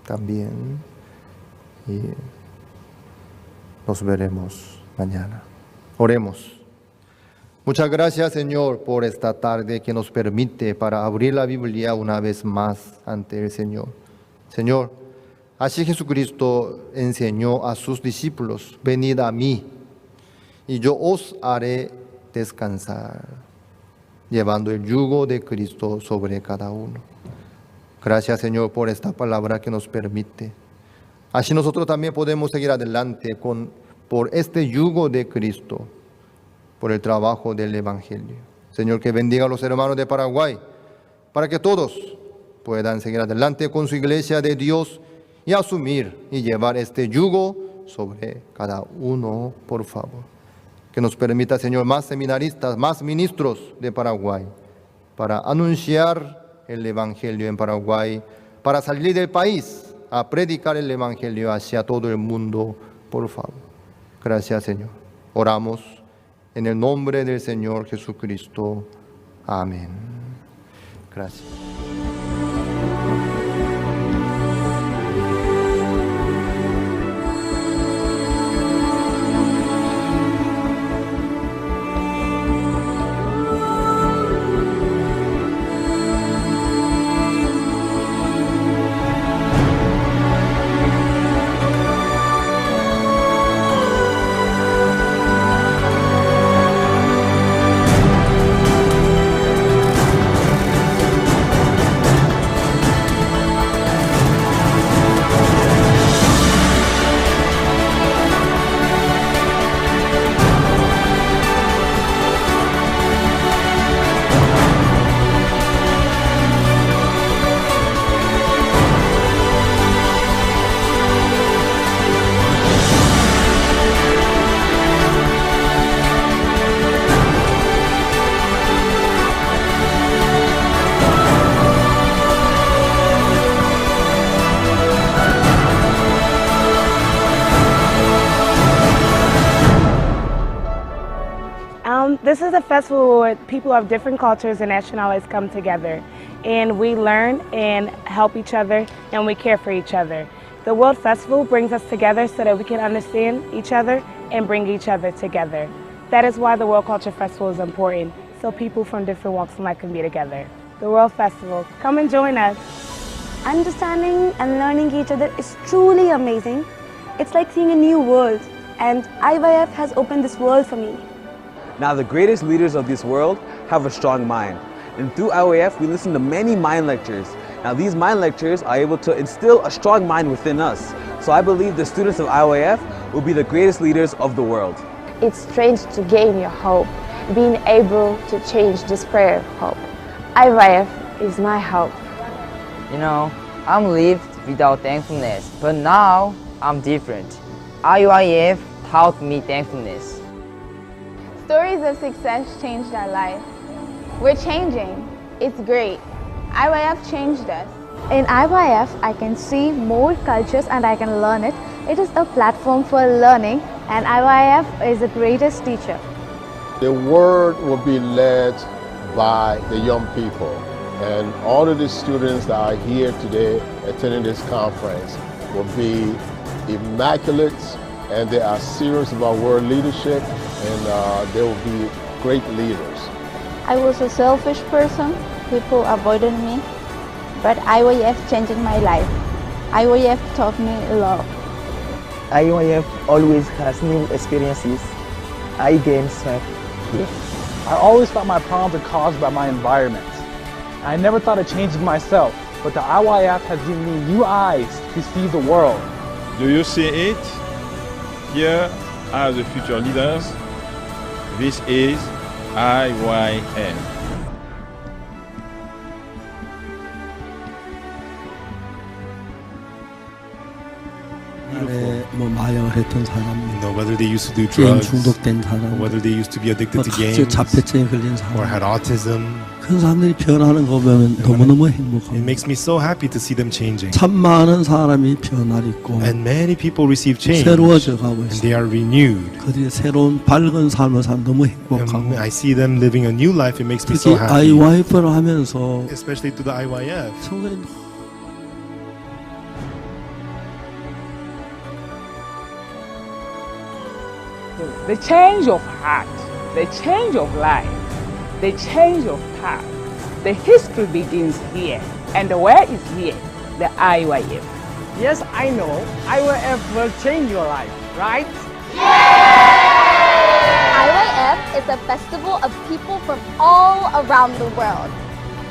también. Y nos veremos mañana. Oremos. Muchas gracias, Señor, por esta tarde que nos permite para abrir la Biblia una vez más ante el Señor. Señor, así Jesucristo enseñó a sus discípulos: venid a mí y yo os haré descansar, llevando el yugo de Cristo sobre cada uno. Gracias, Señor, por esta palabra que nos permite. Así nosotros también podemos seguir adelante por este yugo de Cristo, por el trabajo del Evangelio. Señor, que bendiga a los hermanos de Paraguay, para que todos puedan seguir adelante con su iglesia de Dios y asumir y llevar este yugo sobre cada uno, por favor. Que nos permita, Señor, más seminaristas, más ministros de Paraguay, para anunciar el Evangelio en Paraguay, para salir del país a predicar el Evangelio hacia todo el mundo, por favor. Gracias, Señor. Oramos en el nombre del Señor Jesucristo. Amén. Gracias. This is a festival where people of different cultures and nationalities come together, and we learn and help each other, and we care for each other. The World Festival brings us together so that we can understand each other and bring each other together. That is why the World Culture Festival is important, so people from different walks of life can be together. the World Festival. Come and join us. Understanding and learning each other is truly amazing. It's like seeing a new world, and IYF has opened this world for me. Now the greatest leaders of this world have a strong mind. And through IYF, we listen to many mind lectures. Now these mind lectures are able to instill a strong mind within us. So I believe the students of IYF will be the greatest leaders of the world. It's strange to gain your hope, being able to change despair of hope. IYF is my hope. You know, I'm lived without thankfulness, but now I'm different. IYF taught me thankfulness. Stories of success changed our life. We're changing. It's great. IYF changed us. In IYF, I can see more cultures and I can learn it. It is a platform for learning, and IYF is the greatest teacher. The word will be led by the young people. And all of the students that are here today attending this conference will be immaculate, and they are serious about world leadership, and they will be great leaders. I was a selfish person. People avoided me. But IYF changed my life. IYF taught me a lot. IYF always has new experiences. I gain strength. I always thought my problems are caused by my environment. I never thought of changing myself, but the IYF has given me new eyes to see the world. Do you see it? Here are the future leaders. This is IYF. 뭐 마약을 했던 사람, whether they used to do 게임 drugs, 중독된 사람, or whether they used to be addicted to 각종 games, 자폐증에 걸린 or 사람, had autism. 그 사람들이 변하는 거 보면 너무너무 행복합니다. It makes me so happy to see them changing. 참 많은 사람이 변화를 있고 And many people receive change. 새로워져 가고 And 있어요. they are renewed. 그들이 새로운 밝은 삶을 산 너무 행복하고 And I see them living a new life. It makes me 특히 so happy. IYF를 하면서 Especially through the IYF. 성도님 The change of heart, the change of life, the change of path. The history begins here. And where is here? The IYF. Yes, I know. IYF will change your life, right? IYF is a festival of people from all around the world.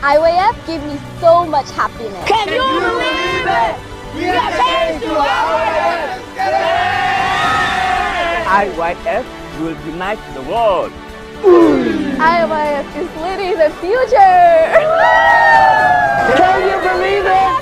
IYF gave me so much happiness. Can you believe it? We are changed to IYF! IYF will unite the world. IYF is leading the future! Can you believe it?